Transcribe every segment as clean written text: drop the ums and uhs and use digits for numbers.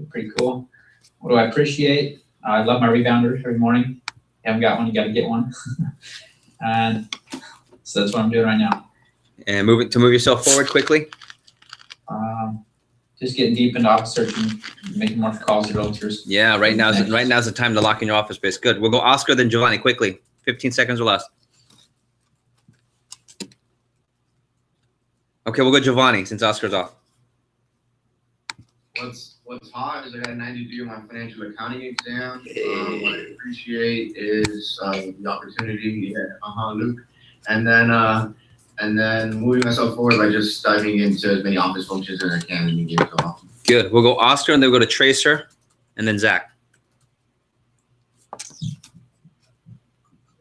Pretty cool. What do I appreciate? I love my rebounder every morning. If you haven't got one, you got to get one. And so that's what I'm doing right now. And move yourself forward quickly. Just getting deep into office searching, making more calls to realtors. Yeah, right now's the time to lock in your office space. Good. We'll go Oscar, then Giovanni quickly. 15 seconds or less. Okay, we'll go Giovanni since Oscar's off. What's hot is I got a 93 on my financial accounting exam. What I appreciate is the opportunity. Luke. And then moving myself forward by just diving into as many office functions as I can and getting to office. Good. We'll go Oscar, and then we'll go to Tracer, and then Zach.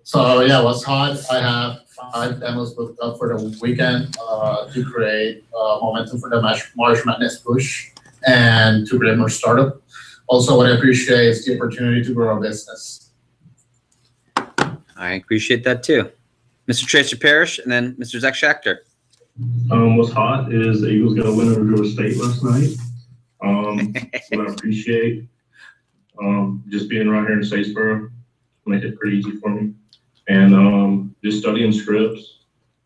So yeah, what's hot? I have 5 demos booked up for the weekend to create momentum for the March Madness push and to create more startup. Also, what I appreciate is the opportunity to grow a business. I appreciate that too. Mr. Tracer Parrish, and then Mr. Zach Schachter. What's hot is the Eagles got a win over Georgia State last night. What I appreciate, just being right here in Statesboro, make it pretty easy for me. And just studying scripts,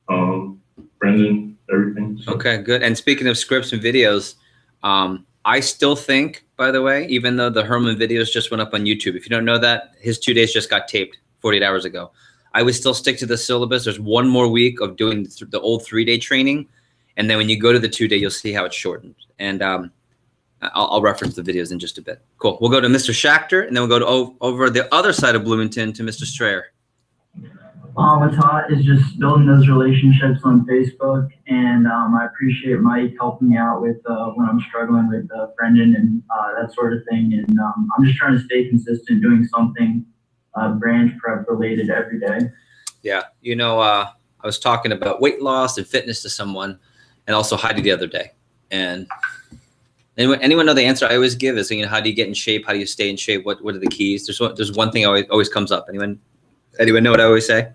Brendan, everything. So. Okay, good. And speaking of scripts and videos, I still think, by the way, even though the Herman videos just went up on YouTube, if you don't know that, his 2 days just got taped 48 hours ago. I would still stick to the syllabus. There's 1 more week of doing the old 3-day training. And then when you go to the 2-day, you'll see how it's shortened. And I'll reference the videos in just a bit. Cool. We'll go to Mr. Schachter, and then we'll go to over the other side of Bloomington to Mr. Strayer. What's hot is just building those relationships on Facebook. And I appreciate Mike helping me out with when I'm struggling with Brendan and that sort of thing. And I'm just trying to stay consistent, doing something branch prep related every day. Yeah, you know, I was talking about weight loss and fitness to someone, and also Heidi the other day. And anyone know the answer I always give is, you know, how do you get in shape? How do you stay in shape? What are the keys? There's one thing always comes up. Anyone know what I always say?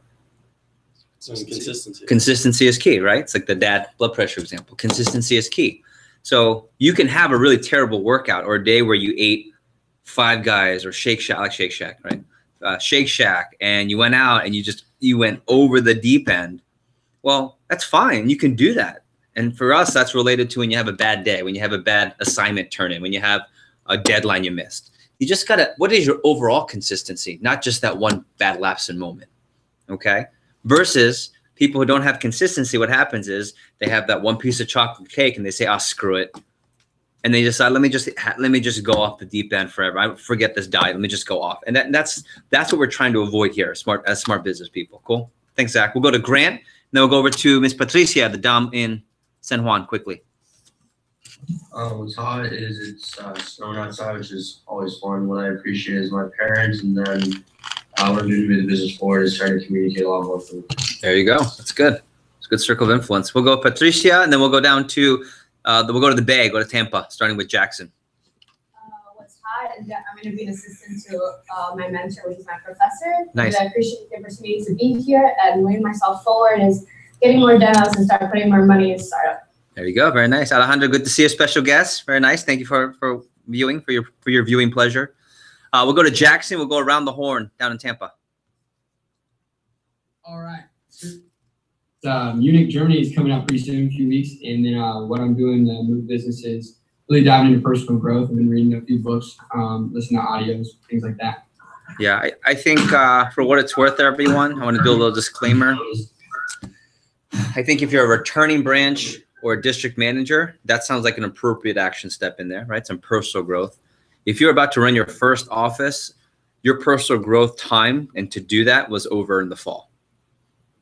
Consistency. Consistency is key, right? It's like the dad blood pressure example. Consistency is key. So you can have a really terrible workout or a day where you ate 5 Guys or Shake Shack, like Shake Shack, right? Shake Shack, and you went out and you went over the deep end. Well, that's fine. You can do that. And for us, that's related to when you have a bad day, when you have a bad assignment turn in, when you have a deadline you missed. You just gotta, what is your overall consistency? Not just that one bad lapse in moment, okay? Versus people who don't have consistency, what happens is they have that one piece of chocolate cake and they say, "Oh, screw it." And they decide, let me just go off the deep end forever. I forget this diet. Let me just go off. And that's what we're trying to avoid here, as smart business people. Cool. Thanks, Zach. We'll go to Grant, and then we'll go over to Miss Patricia, the dom in San Juan, quickly. What's hot is it's snowing outside, which is always fun. What I appreciate is my parents, and then what I'm doing to move the business forward is trying to communicate a lot more with them. There you go. That's good. It's a good circle of influence. We'll go Patricia, and then we'll go down to we'll go to the Bay, go to Tampa, starting with Jackson. What's hot is that I'm going to be an assistant to my mentor, which is my professor. Nice. And I appreciate the opportunity to be here and moving myself forward is getting more demos and start putting more money in startup. There you go. Very nice. Alejandro, good to see a special guest. Very nice. Thank you for viewing, for your viewing pleasure. We'll go to Jackson. We'll go around the horn down in Tampa. All right. Munich, Germany is coming out pretty soon, a few weeks. And then what I'm doing to move business is really diving into personal growth. I've been reading a few books, listening to audios, things like that. Yeah, I think for what it's worth, everyone, I want to do a little disclaimer. I think if you're a returning branch or a district manager, that sounds like an appropriate action step in there, right? Some personal growth. If you're about to run your first office, your personal growth time and to do that was over in the fall.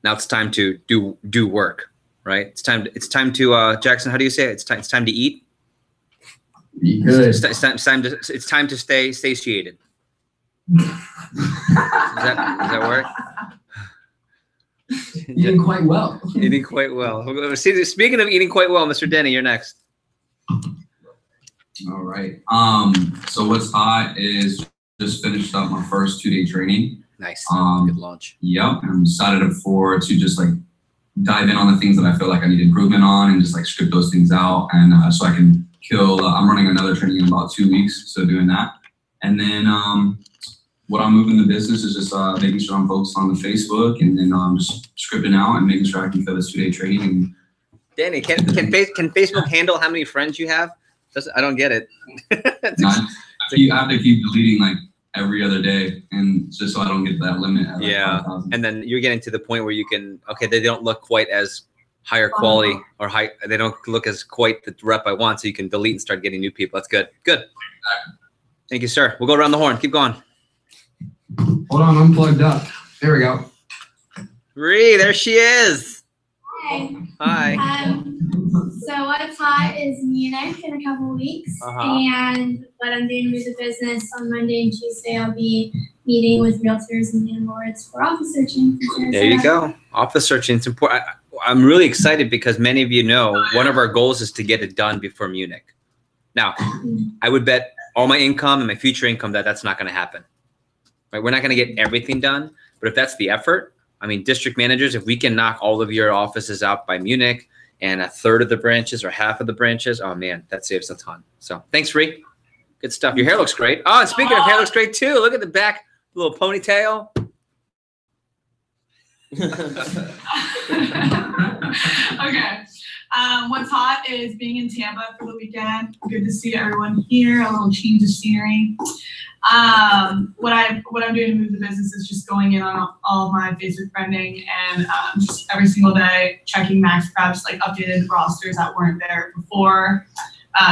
Now it's time to do work, right? It's time to Jackson. How do you say it? It's time to eat. Be good. It's time to stay satiated. Does that work? Eating quite well. Eating quite well. Speaking of eating quite well, Mr. Denny, you're next. All right. So what's hot is just finished up my first 2-day training. Nice. Good launch. Yep. I'm excited to just like dive in on the things that I feel like I need improvement on and just like script those things out and so I can kill. I'm running another training in about 2 weeks, so doing that. And then what I'm moving the business is just making sure I'm focused on the Facebook, and then just scripting out and making sure I can fill this 2-day training. And Danny, can Facebook handle how many friends you have? I don't get it. I have to keep deleting like every other day, and just so I don't get that limit. At, like, yeah, 5,000. and then you're getting to the point where you can, okay, they don't look quite as higher quality or high. They don't look as quite the rep I want, so you can delete and start getting new people. That's good. Good. Thank you, sir. We'll go around the horn. Keep going. Hold on, I'm plugged up. There we go. Ree, there she is. Hi. Hi. So what's hot is Munich in a couple weeks, and what I'm doing with the business on Monday and Tuesday, I'll be meeting with realtors and landlords for office searching. There you go. Office searching. It's important. I'm really excited because many of you know one of our goals is to get it done before Munich. Now, I would bet all my income and my future income that that's not going to happen. Right? We're not going to get everything done, but if that's the effort, I mean, district managers, if we can knock all of your offices out by Munich and 1/3 of the branches or half of the branches, oh man, that saves a ton. So thanks, Ree. Good stuff. Your hair looks great. Oh, and speaking of hair looks great too. Look at the back, little ponytail. Okay. What's hot is being in Tampa for the weekend. Good to see everyone here. A little change of scenery. What I'm doing to move the business is just going in on all my Facebook friending and just every single day checking max preps, like updated rosters that weren't there before.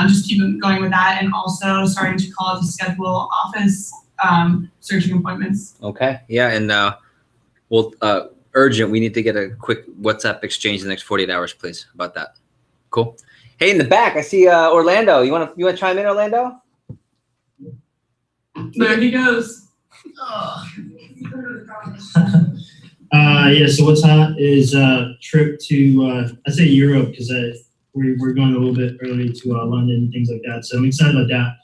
Just keep going with that, and also starting to call to schedule office searching appointments. Okay. Yeah, and we'll urgent. We need to get a quick WhatsApp exchange in the next 48 hours, please, about that. Cool. Hey, in the back, I see Orlando. You want to chime in, Orlando? There he goes. Yeah, so what's hot is a trip to, I say Europe because we're going a little bit early to London and things like that. So I'm excited about that.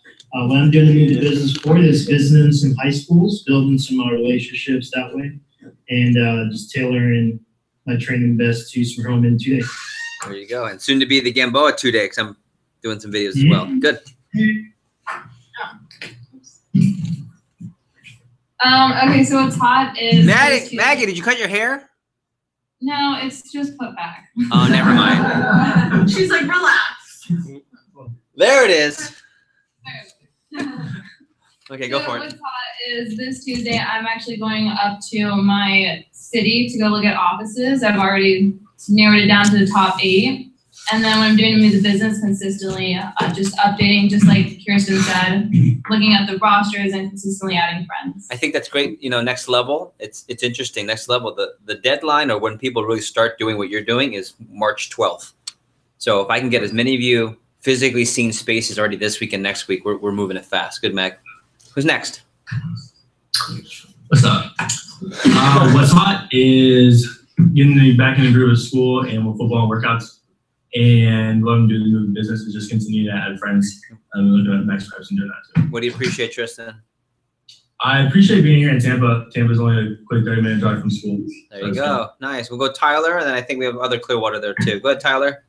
What I'm doing to move the business forward is visiting some high schools, building some relationships that way, and just tailoring my training best to some home in 2 days. There you go. And soon to be the Gamboa 2 day because I'm doing some videos as well. Good. Okay, so what's hot is Maggie, did you cut your hair? No, it's just put back. Oh, never mind. She's like, relax. There it is. Okay, go for it. What's hot is this Tuesday, I'm actually going up to my city to go look at offices. I've already narrowed it down to the top 8. And then what I'm doing to move the business consistently, just updating, just like Kirsten said, looking at the rosters and consistently adding friends. I think that's great. You know, next level, it's interesting. Next level, the deadline or when people really start doing what you're doing is March 12th. So if I can get as many of you physically seen spaces already this week and next week, we're moving it fast. Good, Meg. Who's next? What's up? What's hot is getting back in the groove of school and with football workouts. And what I'm doing to move the business is just continue to add friends and looking at max preps and doing that too. What do you appreciate, Tristan? I appreciate being here in Tampa. Tampa's only a quick 30-minute drive from school. There you go. Nice. We'll go Tyler, and then I think we have other Clearwater there too. Go ahead, Tyler.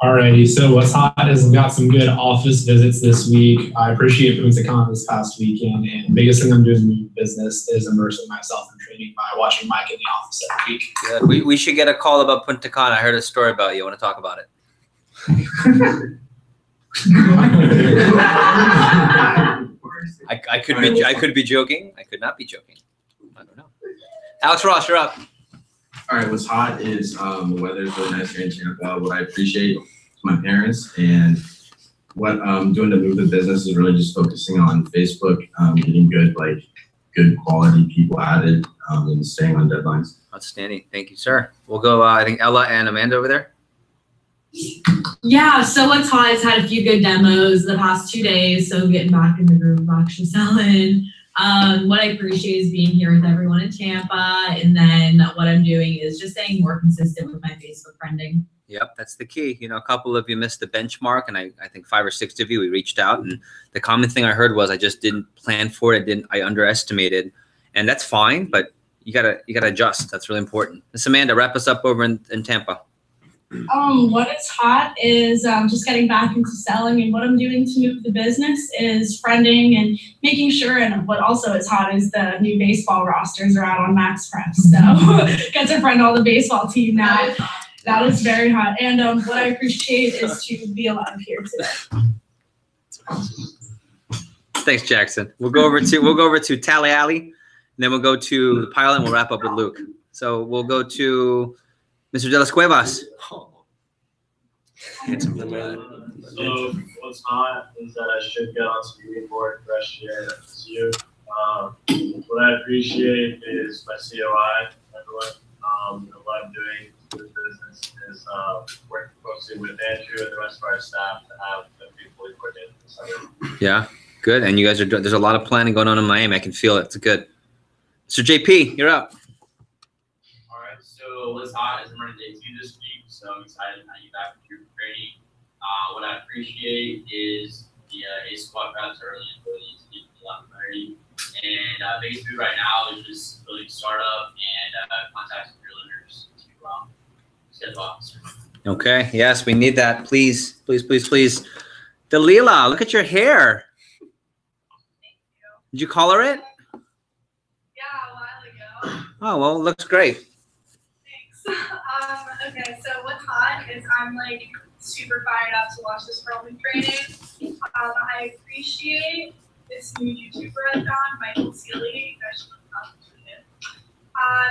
Alrighty, so what's hot is we've got some good office visits this week. I appreciate Punta Cana this past weekend, and the biggest thing I'm doing in the business is immersing myself in training by watching Mike in the office every week. Good. We should get a call about Punta Cana. I heard a story about you. I want to talk about it. I could be joking. I could not be joking. I don't know. Alex Ross, you're up. All right, what's hot is the weather's really nice here in Tampa. What I appreciate is my parents, and what I'm doing to move the business is really just focusing on Facebook, getting good quality people added, and staying on deadlines. Outstanding. Thank you, sir. We'll go, I think, Ella and Amanda over there. Yeah, so what's hot is had a few good demos the past 2 days, so getting back in the groove of actually selling. What I appreciate is being here with everyone in Tampa, and then what I'm doing is just staying more consistent with my Facebook friending. Yep, that's the key. You know, a couple of you missed the benchmark, and I think 5 or 6 of you, we reached out, and the common thing I heard was I just didn't plan for it. I underestimated, and that's fine, but you gotta adjust. That's really important. Miss Amanda, wrap us up over in Tampa. What is hot is just getting back into selling, and what I'm doing to move the business is friending and making sure. And what also is hot is the new baseball rosters are out on Max Prep, so get to friend all the baseball team now. That is very hot. And what I appreciate is to be alive here today. Thanks, Jackson. We'll go over to Tally Alley, and then we'll go to the pilot, and we'll wrap up with Luke. So we'll go to Mr. De Las Cuevas. So what's hot is that I should get on some meeting board fresh year at FSU. What I appreciate is my COI, everyone. What I'm doing with business is working closely with Andrew and the rest of our staff to have them be fully coordinated this summer. Yeah, good. And you guys are doing, there's a lot of planning going on in Miami. I can feel it. It's good. Mr. JP, you're up. All right. So what's hot is I'm running day 2 this week, so I'm excited to get back to training. What I appreciate is the A squad crowds early and early to get a lot of clarity. And biggest move right now is just building startup and contacting your leaders to schedule officers. Okay. Yes, we need that. Please, please, please, please. Dalila, look at your hair. Did you color it? Yeah, a while ago. Oh, well, it looks great. Thanks. Okay, so what's hot is I'm like super fired up to watch this Roman training. I appreciate this new YouTuber I found, Michael Sealy. You guys should look up to him.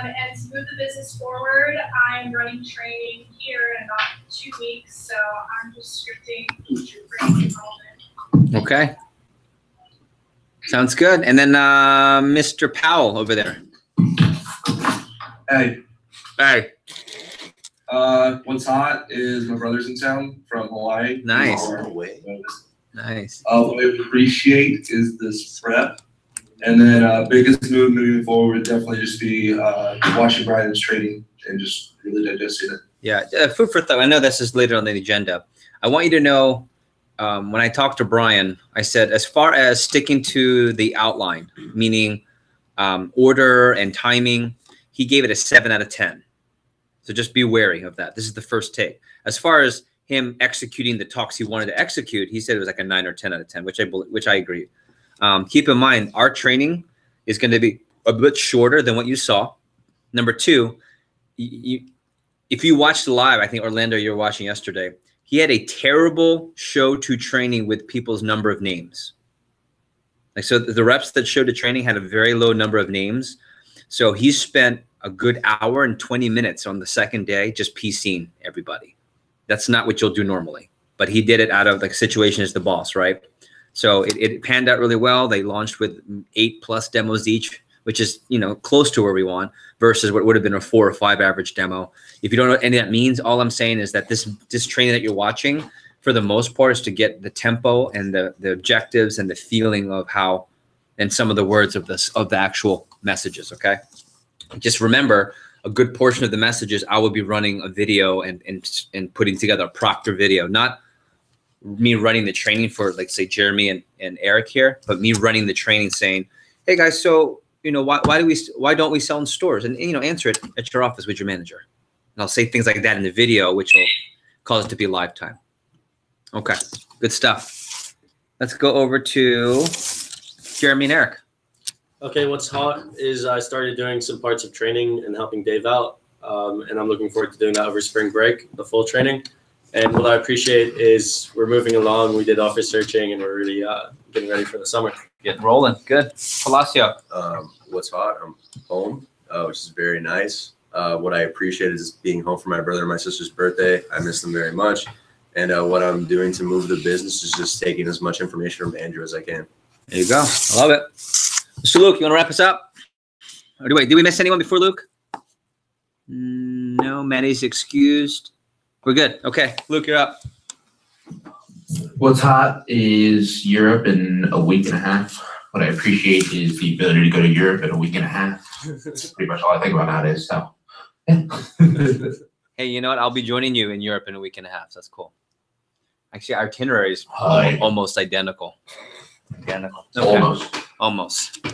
And to move the business forward, I'm running training here in about 2 weeks, so I'm just scripting training involvement. Okay. Sounds good. And then Mr. Powell over there. Hey. Hey. What's hot is my brother's in town from Hawaii. Nice. Nice. What I appreciate is this prep. And then biggest move moving forward would definitely just be watching Brian's training and just really digesting it. Yeah, food for thought. I know this is later on the agenda. I want you to know, when I talked to Brian, I said, as far as sticking to the outline, meaning order and timing, he gave it a 7 out of 10. So just be wary of that. This is the first take. As far as him executing the talks he wanted to execute, he said it was like a 9 or 10 out of 10, which I agree. Keep in mind, our training is going to be a bit shorter than what you saw. Number 2, if you watched live, I think Orlando, you were watching yesterday, he had a terrible show to training with people's number of names. Like, so the reps that showed to training had a very low number of names. So he spent a good hour and 20 minutes on the second day just PCing everybody. That's not what you'll do normally, but he did it out of like situation as the boss, right? So it panned out really well. They launched with 8+ demos each, which is, you know, close to where we want, versus what would have been a 4 or 5 average demo. If you don't know what any of that means, all I'm saying is that this training that you're watching, for the most part, is to get the tempo and the objectives and the feeling of how, and some of the words of the actual messages. Okay, just remember, a good portion of the messages I will be running a video and putting together a proctor video, not me running the training for, like, say, Jeremy and Eric here, but me running the training saying, hey guys, so, you know, why don't we sell in stores? And, you know, answer it at your office with your manager. And I'll say things like that in the video, which will cause it to be live time. Okay, good stuff. Let's go over to Jeremy and Eric. Okay, what's hot is I started doing some parts of training and helping Dave out, and I'm looking forward to doing that over spring break, the full training. And what I appreciate is we're moving along. We did office searching, and we're really getting ready for the summer. Getting rolling. Good. Palacio. What's hot? I'm home, which is very nice. What I appreciate is being home for my brother and my sister's birthday. I miss them very much. And what I'm doing to move the business is just taking as much information from Andrew as I can. There you go. I love it. Mr. Luke, you want to wrap us up? Or did we miss anyone before Luke? No, Maddie's excused. We're good. Okay, Luke, you're up. What's hot is Europe in a week and a half. What I appreciate is the ability to go to Europe in a week and a half. That's pretty much all I think about nowadays. So, yeah. Hey, you know what? I'll be joining you in Europe in a week and a half. So that's cool. Actually, our itinerary is almost identical. Identical. Okay. Almost. Almost.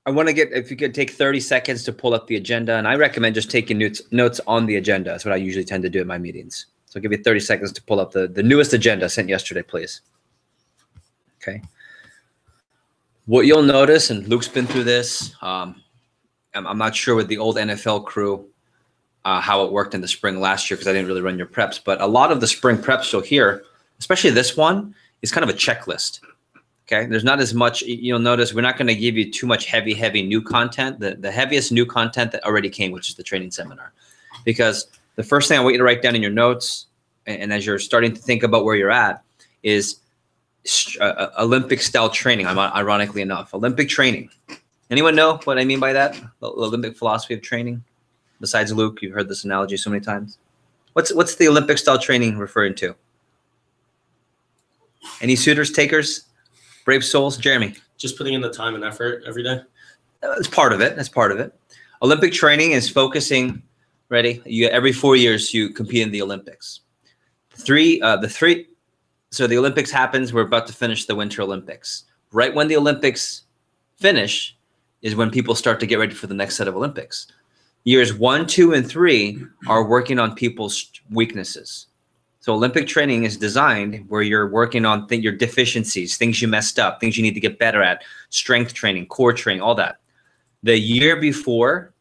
I want to get, if you could take 30 seconds to pull up the agenda, and I recommend just taking notes on the agenda. That's what I usually tend to do in my meetings. So I'll give you 30 seconds to pull up the newest agenda sent yesterday, please. Okay. What you'll notice, and Luke's been through this, I'm not sure with the old NFL crew how it worked in the spring last year because I didn't really run your preps, but a lot of the spring preps you'll hear, especially this one, is kind of a checklist. Okay, there's not as much, you'll notice we're not going to give you too much heavy new content. The heaviest new content that already came, which is the training seminar. Because the first thing I want you to write down in your notes, and as you're starting to think about where you're at, is Olympic style training, ironically enough. Olympic training. Anyone know what I mean by that? The Olympic philosophy of training? Besides Luke, you've heard this analogy so many times. What's the Olympic style training referring to? Any suitors, takers? Brave souls, Jeremy. Just putting in the time and effort every day. That's part of it. That's part of it. Olympic training is focusing. Ready? Every 4 years you compete in the Olympics. So the Olympics happens. We're about to finish the Winter Olympics. Right when the Olympics finish is when people start to get ready for the next set of Olympics. Years 1, 2, and 3 are working on people's weaknesses. So Olympic training is designed where you're working on your deficiencies, things you messed up, things you need to get better at, strength training, core training, all that. The year before,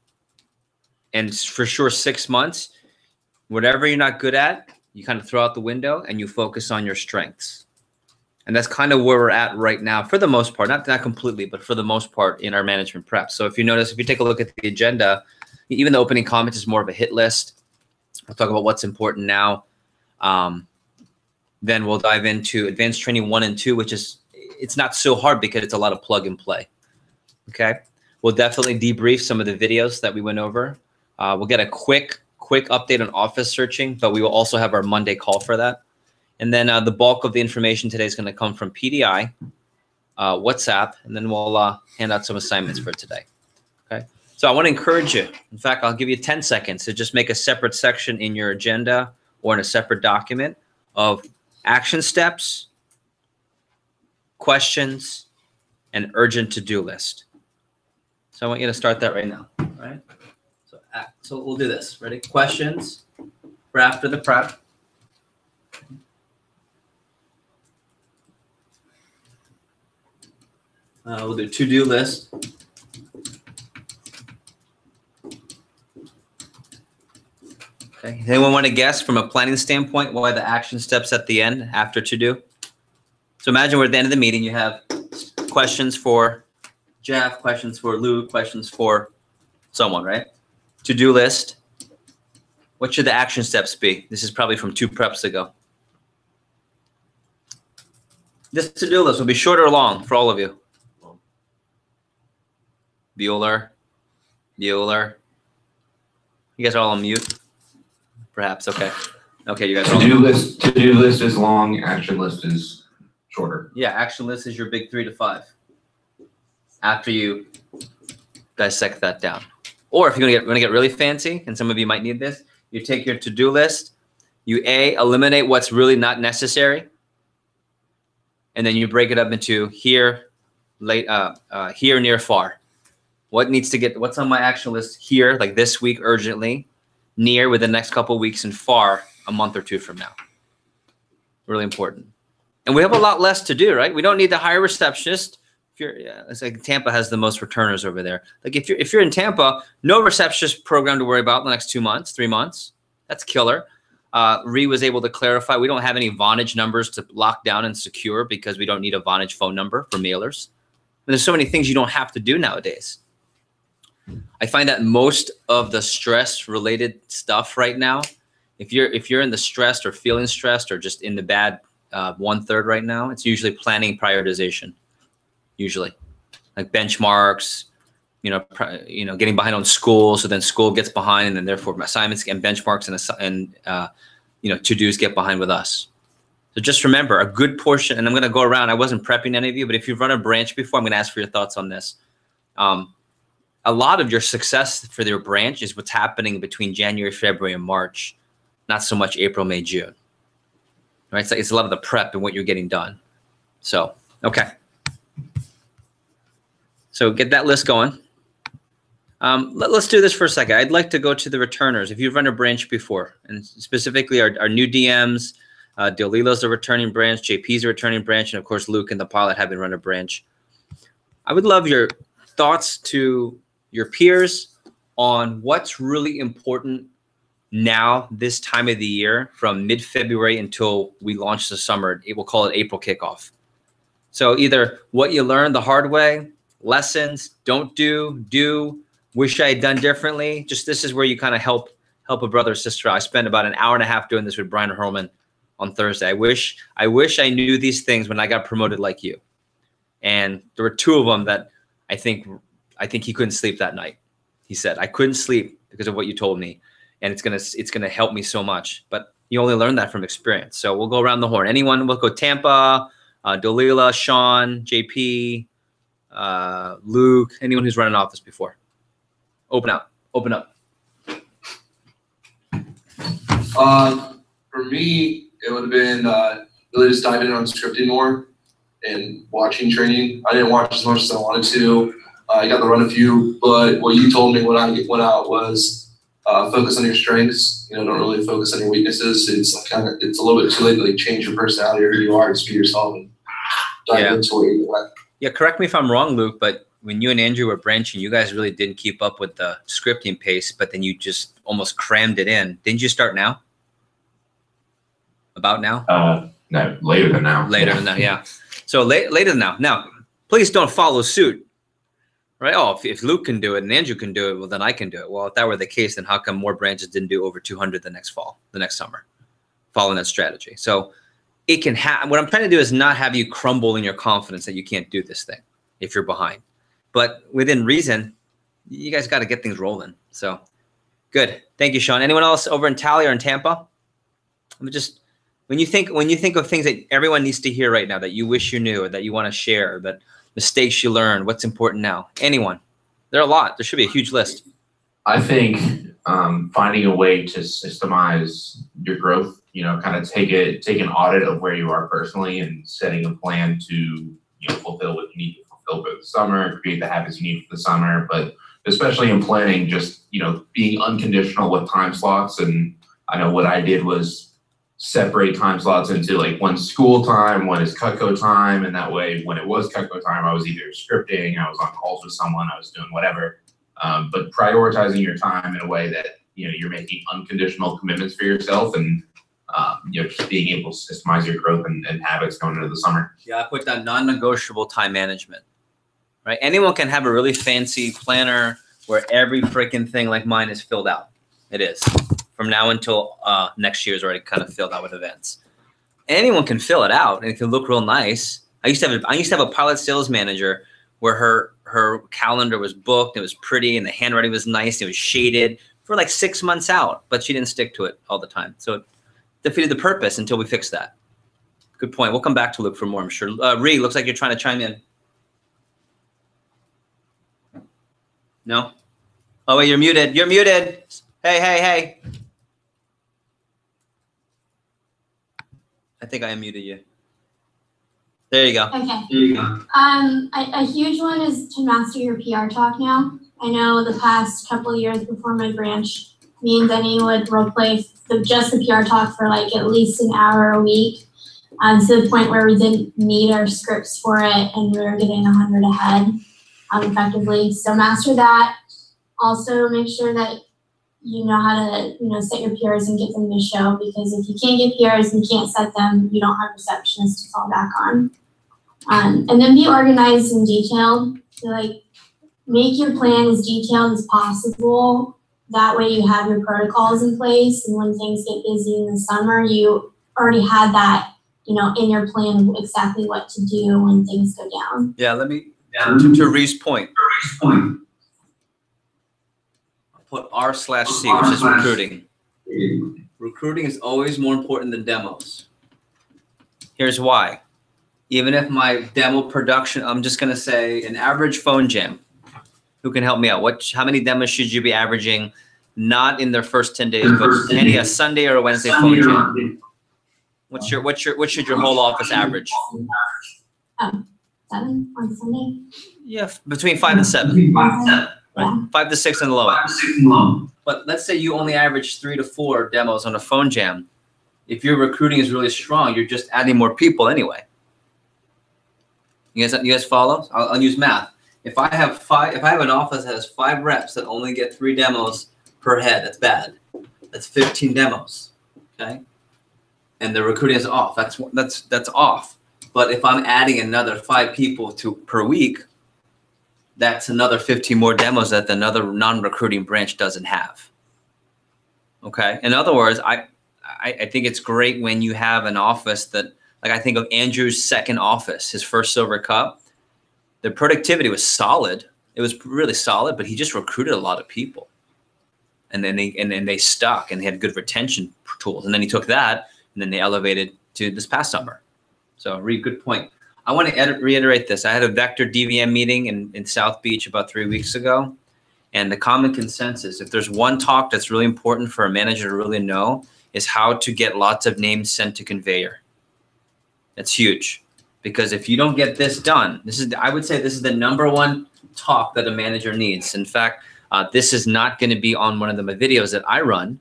and for sure 6 months, whatever you're not good at, you kind of throw out the window and you focus on your strengths. And that's kind of where we're at right now for the most part, not completely, but for the most part in our management prep. So if you notice, if you take a look at the agenda, even the opening comments is more of a hit list. We'll talk about what's important now. Then we'll dive into advanced training 1 and 2, which is, it's not so hard because it's a lot of plug and play. Okay. We'll definitely debrief some of the videos that we went over. We'll get a quick update on office searching, but we will also have our Monday call for that. And then the bulk of the information today is going to come from PDI, WhatsApp, and then we'll hand out some assignments for today. Okay. So I want to encourage you. In fact, I'll give you 10 seconds to just make a separate section in your agenda or in a separate document of action steps, questions, and urgent to-do list. So I want you to start that right now. All right. So we'll do this. Ready? Questions for after the prep. We'll do to-do list. Okay. Anyone want to guess from a planning standpoint why the action steps at the end after to-do? So imagine we're at the end of the meeting. You have questions for Jeff, questions for Luke, questions for someone, right? To-do list. What should the action steps be? This is probably from 2 preps ago. This to-do list will be short or long for all of you. Bueller. You guys are all on mute. Perhaps. Okay. Okay, you guys are To-do list is long, action list is shorter. Yeah, action list is your big 3 to 5. After you dissect that down. Or if you're gonna get really fancy, and some of you might need this, you take your to-do list, you eliminate what's really not necessary, and then you break it up into here, here, near, far. What's on my action list here, like this week urgently, near within the next couple of weeks, and far a month or 2 from now. Really important. And we have a lot less to do, right? We don't need to hire a receptionist. It's like Tampa has the most returners over there. Like if you're in Tampa, no receptionist program to worry about in the next 2 months, 3 months. That's killer. Ree was able to clarify we don't have any Vonage numbers to lock down and secure because we don't need a Vonage phone number for mailers. And there's so many things you don't have to do nowadays. I find that most of the stress-related stuff right now, if you're in the stressed or feeling stressed or just in the bad 1/3 right now, it's usually planning prioritization. Usually, like benchmarks, getting behind on school, so then school gets behind, and then therefore assignments and benchmarks and to-dos get behind with us. So just remember a good portion, and I'm going to go around. I wasn't prepping any of you, but if you've run a branch before, I'm going to ask for your thoughts on this. A lot of your success for your branch is what's happening between January, February, and March, not so much April, May, June. Right? It's a lot of the prep and what you're getting done. So, okay. So get that list going. Let's do this for a second. I'd like to go to the returners. If you've run a branch before, and specifically our new DMs, Delila's a returning branch, JP's a returning branch, and of course Luke and the pilot have been run a branch. I would love your thoughts to your peers on what's really important now this time of the year from mid-February until we launch the summer. We'll call it April kickoff. So either what you learned the hard way, lessons, don't do, wish I had done differently. Just this is where you kind of help a brother or sister. I spent about an hour and a half doing this with Brian Herman on Thursday. I wish I knew these things when I got promoted like you. And there were two of them that I think he couldn't sleep that night. He said, I couldn't sleep because of what you told me. And it's gonna help me so much. But you only learn that from experience. So we'll go around the horn. Anyone, we'll go Tampa, Dalila, Sean, JP, Luke, anyone who's run an office before. Open up. For me, it would have been really just diving in on scripting more and watching training. I didn't watch as much as I wanted to. I got to run a few, but what you told me when I went out was focus on your strengths. Don't really focus on your weaknesses. It's a little bit too late to like change your personality or who you are. Just be yourself and dive into what you're doing. Yeah, correct me if I'm wrong, Luke, but when you and Andrew were branching, you guys really didn't keep up with the scripting pace, but then you just almost crammed it in. Didn't you start now? About now? No, later than now. Later than now, yeah. So later than now. Now, please don't follow suit. Right? Oh, if Luke can do it and Andrew can do it, well, then I can do it. Well, if that were the case, then how come more branches didn't do over 200 the next summer, following that strategy? So it can happen. What I'm trying to do is not have you crumble in your confidence that you can't do this thing if you're behind. But within reason, you guys got to get things rolling. So good. Thank you, Sean. Anyone else over in Tally or in Tampa? Just when you think of things that everyone needs to hear right now that you wish you knew or that you want to share, that mistakes you learned, what's important now? Anyone? There are a lot. There should be a huge list. I think finding a way to systemize your growth, kind of take an audit of where you are personally and setting a plan to fulfill what you need to fulfill for the summer, create the habits you need for the summer, but especially in planning, just being unconditional with time slots. And I know what I did was separate time slots into like when school time, when is Cutco time, and that way when it was Cutco time, I was either scripting, I was on calls with someone, I was doing whatever. But prioritizing your time in a way that you're making unconditional commitments for yourself, and just being able to systemize your growth and habits going into the summer. Yeah, I put down non-negotiable time management. Right? Anyone can have a really fancy planner where every freaking thing like mine is filled out. It is. From now until next year is already kind of filled out with events. Anyone can fill it out and it can look real nice. I used to have a pilot sales manager where her calendar was booked, it was pretty, and the handwriting was nice, it was shaded for like 6 months out, but she didn't stick to it all the time. So it defeated the purpose until we fixed that. Good point. We'll come back to Luke for more, I'm sure. Ree, looks like you're trying to chime in. No? Oh, wait, you're muted. You're muted. Hey. I think I unmuted you. There you go. Okay. There you go. A huge one is to master your PR talk now. I know the past couple of years before my branch, me and Denny would role play just the PR talk for like at least an hour a week, to the point where we didn't need our scripts for it and we were getting 100 ahead effectively. So master that. Also make sure that you know how to set your PRs and get them to show, because if you can't get PRs and you can't set them, you don't have receptionists to fall back on. And then be organized and detailed. So like make your plan as detailed as possible. That way you have your protocols in place, and when things get busy in the summer, you already had that, in your plan exactly what to do when things go down. Yeah, let me to Ree's point. Put R/C, which is recruiting. Recruiting is always more important than demos. Here's why. Even if my demo production, I'm just going to say an average phone jam. Who can help me out? How many demos should you be averaging? Not in their first 10 days, but a Sunday or a Wednesday phone jam. What should your whole office average? 7 on Sunday. Yeah, between 5 and 7. Yeah. Right? 5 to 6 in the low end. But let's say you only average 3 to 4 demos on a phone jam. If your recruiting is really strong, you're just adding more people anyway. You guys follow? I'll use math. If I have an office that has 5 reps that only get 3 demos per head, that's bad. That's 15 demos. Okay? And the recruiting is off. That's off. But if I'm adding another 5 people per week, that's another 15 more demos that another non-recruiting branch doesn't have. Okay? In other words, I think it's great when you have an office that, like I think of Andrew's second office, his first Silver Cup. The productivity was solid. It was really solid, but he just recruited a lot of people. And then they stuck and they had good retention tools. And then he took that and then they elevated to this past summer. So really good point. I want to reiterate this. I had a Vector DVM meeting in South Beach about 3 weeks ago. And the common consensus, if there's one talk that's really important for a manager to really know, is how to get lots of names sent to conveyor. That's huge. Because if you don't get this done, I would say this is the #1 talk that a manager needs. In fact, this is not going to be on one of my videos that I run,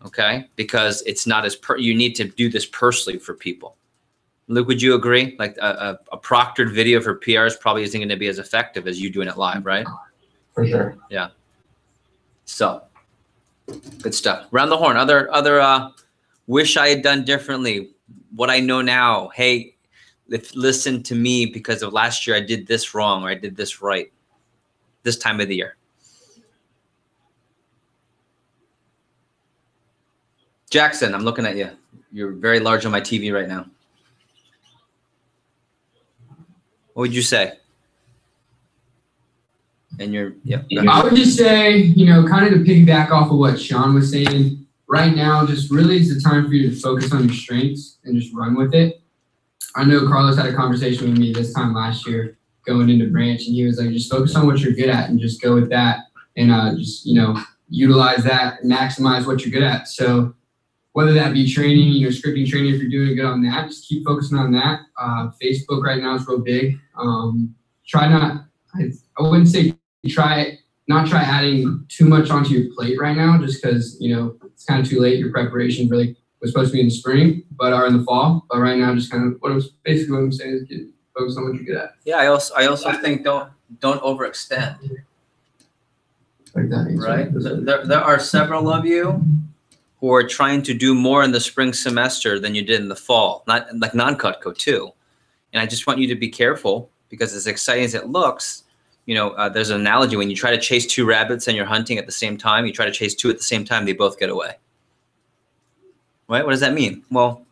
okay? Because it's not as you need to do this personally for people. Luke, would you agree? Like a proctored video for PRs probably isn't going to be as effective as you doing it live, right? For sure. Yeah. So, good stuff. Round the horn. Other wish I had done differently. What I know now. Hey, listen to me because of last year I did this wrong or I did this right. This time of the year. Jackson, I'm looking at you. You're very large on my TV right now. What would you say? And I would just say, kind of to piggyback off of what Sean was saying, right now, just really is the time for you to focus on your strengths and just run with it. I know Carlos had a conversation with me this time last year going into branch, and he was like, just focus on what you're good at and just go with that and just, utilize that and maximize what you're good at. So whether that be training, scripting training, if you're doing good on that, just keep focusing on that. Facebook right now is real big. I wouldn't say not try adding too much onto your plate right now, just because, it's kind of too late. Your preparation really was supposed to be in the spring, or in the fall. But right now, just kind of what I'm saying is focus on what you're good at. Yeah, I also think don't overextend. Like that, right? There are several of you who are trying to do more in the spring semester than you did in the fall, not like non-Cutco too. And I just want you to be careful because as exciting as it looks, there's an analogy when you try to chase 2 rabbits and you're hunting at the same time, you try to chase 2 at the same time, they both get away. Right? What does that mean? Well,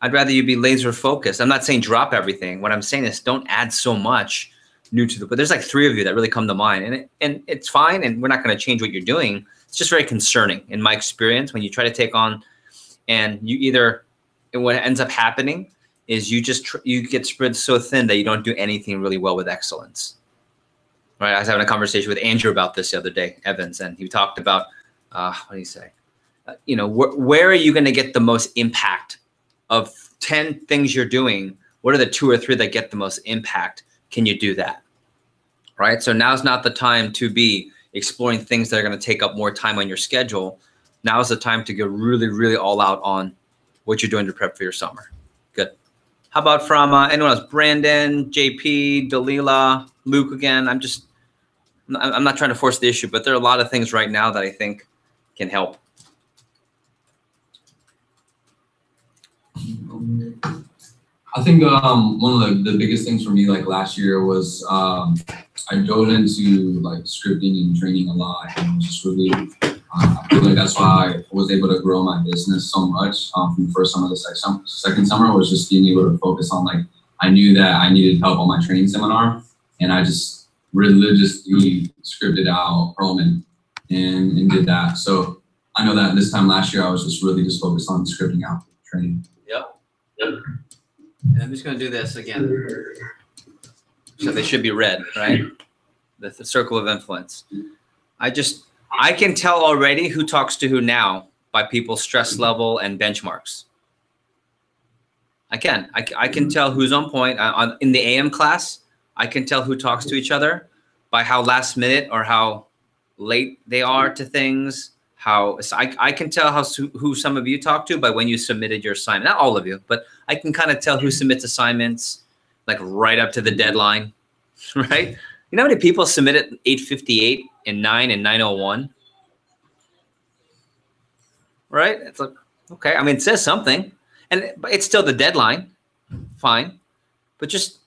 I'd rather you be laser focused. I'm not saying drop everything. What I'm saying is don't add so much new to but there's like 3 of you that really come to mind and it's fine. And we're not going to change what you're doing. It's just very concerning in my experience when you try to take on and what ends up happening is you get spread so thin that you don't do anything really well with excellence. Right? I was having a conversation with Andrew about this the other day, Evans, and he talked about, what do you say? Where are you going to get the most impact of 10 things you're doing? What are the 2 or 3 that get the most impact? Can you do that? Right? So now's not the time to be exploring things that are going to take up more time on your schedule. Now is the time to go really, really all out on what you're doing to prep for your summer. Good. How about from anyone else? Brandon, JP, Dalila, Luke again. I'm not trying to force the issue, but there are a lot of things right now that I think can help. I think one of the biggest things for me like last year was I dove into like scripting and training a lot and just really I feel like that's why I was able to grow my business so much from the first summer to the second summer was just being able to focus on like I knew that I needed help on my training seminar and I just religiously scripted out Perlman and did that. So I know that this time last year I was just really focused on scripting out training. Yep. And I'm just going to do this again. So they should be red, right? The circle of influence. I can tell already who talks to who now by people's stress level and benchmarks. I can tell who's on point. In the AM class, I can tell who talks to each other by how last minute or how late they are to things. I can tell who some of you talk to by when you submitted your assignment. Not all of you, but I can kind of tell who submits assignments like right up to the deadline, right? You know how many people submit at 8:58 and 9 and 9:01? Right? It's like, okay. I mean, it says something, but it's still the deadline. Fine. But just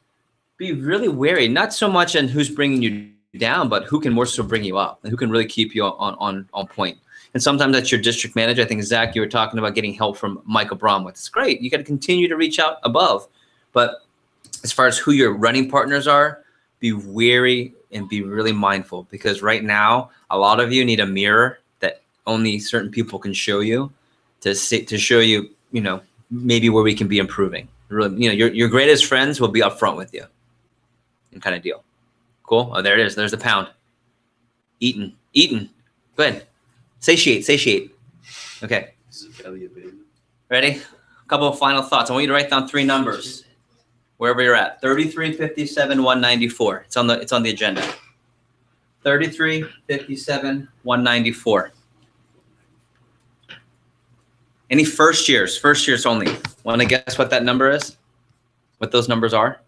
be really wary, not so much on who's bringing you down, but who can more so bring you up and who can really keep you on point. And sometimes that's your district manager. I think, Zach, you were talking about getting help from Michael Bromwith. It's great. You got to continue to reach out above. But as far as who your running partners are, be wary and be really mindful, because right now, a lot of you need a mirror that only certain people can show you to show you, maybe where we can be improving. Really, your greatest friends will be upfront with you and kind of deal. Cool. Oh, there it is. There's the pound. Eaten. Go ahead. Satiate. Okay. Ready? A couple of final thoughts. I want you to write down 3 numbers wherever you're at. 33, 57, 194. It's on the agenda. 33, 57, 194. Any first years only. Want to guess what that number is? What those numbers are?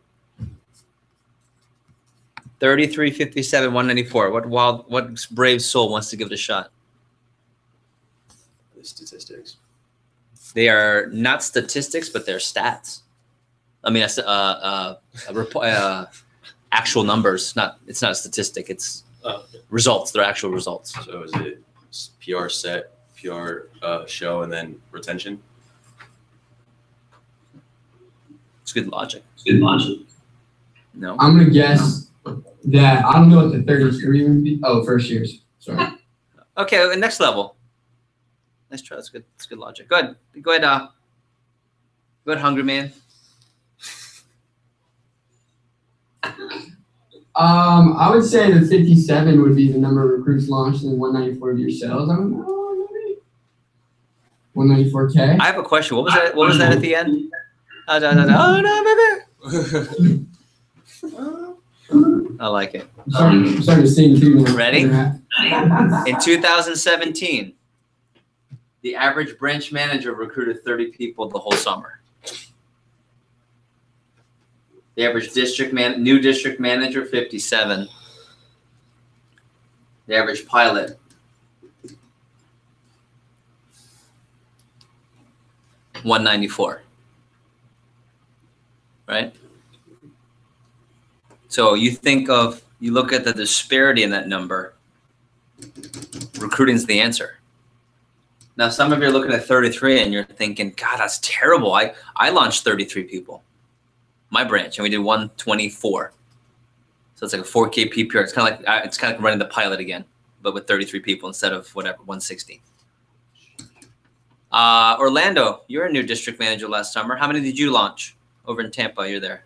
33, 57, 194. What brave soul wants to give it a shot? The statistics. They are not statistics, but they're stats. I mean, that's actual numbers. It's not a statistic. It's results. They're actual results. So is it PR set, PR show, and then retention? It's good logic. No. I'm gonna guess that I don't know what the 33 would be. Oh, first years. Sorry. Okay, next level. Nice try. That's good. That's good logic. Go ahead. Go ahead, hungry man. I would say that 57 would be the number of recruits launched and 194 of your sales. I don't know. 194K. I have a question. What was that at the end? Oh no, baby. I like it. I'm starting to sing too. Ready? In 2017, the average branch manager recruited 30 people the whole summer. The average new district manager, 57. The average pilot, 194. Right? So you look at the disparity in that number, recruiting's the answer. Now, some of you are looking at 33 and you're thinking, God, that's terrible. I launched 33 people, my branch, and we did 124. So it's like a 4K PPR. It's kind of like running the pilot again, but with 33 people instead of whatever, 160. Orlando, you're a new district manager last summer. How many did you launch over in Tampa? You're there.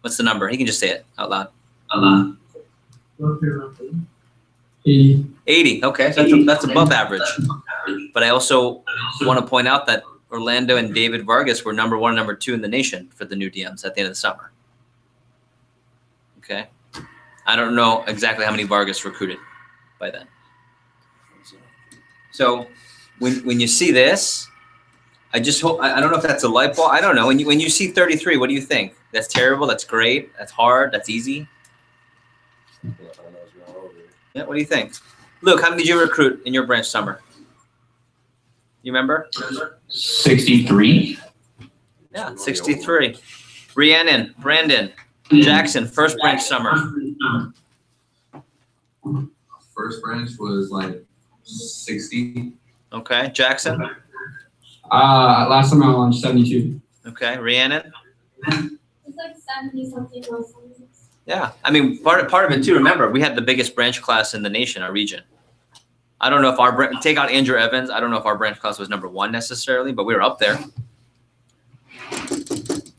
What's the number? He can just say it out loud. 80. 80. Okay, so that's above average. But I also want to point out that Orlando and David Vargas were number 1 and number 2 in the nation for the new DMs at the end of the summer. Okay. I don't know exactly how many Vargas recruited by then. So when you see this, I just hope, I don't know if that's a light bulb. I don't know. When you see 33, what do you think? That's terrible. That's great. That's hard. That's easy. Yeah. What do you think? Luke, how many did you recruit in your branch summer? You remember? 63. Yeah, 63. Rhiannon, Brandon, Jackson, first branch summer. First branch was like 60. Okay, Jackson. Last time I launched 72. Okay, Rhiannon. It's like 70 something. Yeah, I mean, part of it too. Remember, we had the biggest branch class in the nation, our region. I don't know if take out Andrew Evans. I don't know if our branch class was number 1 necessarily, but we were up there.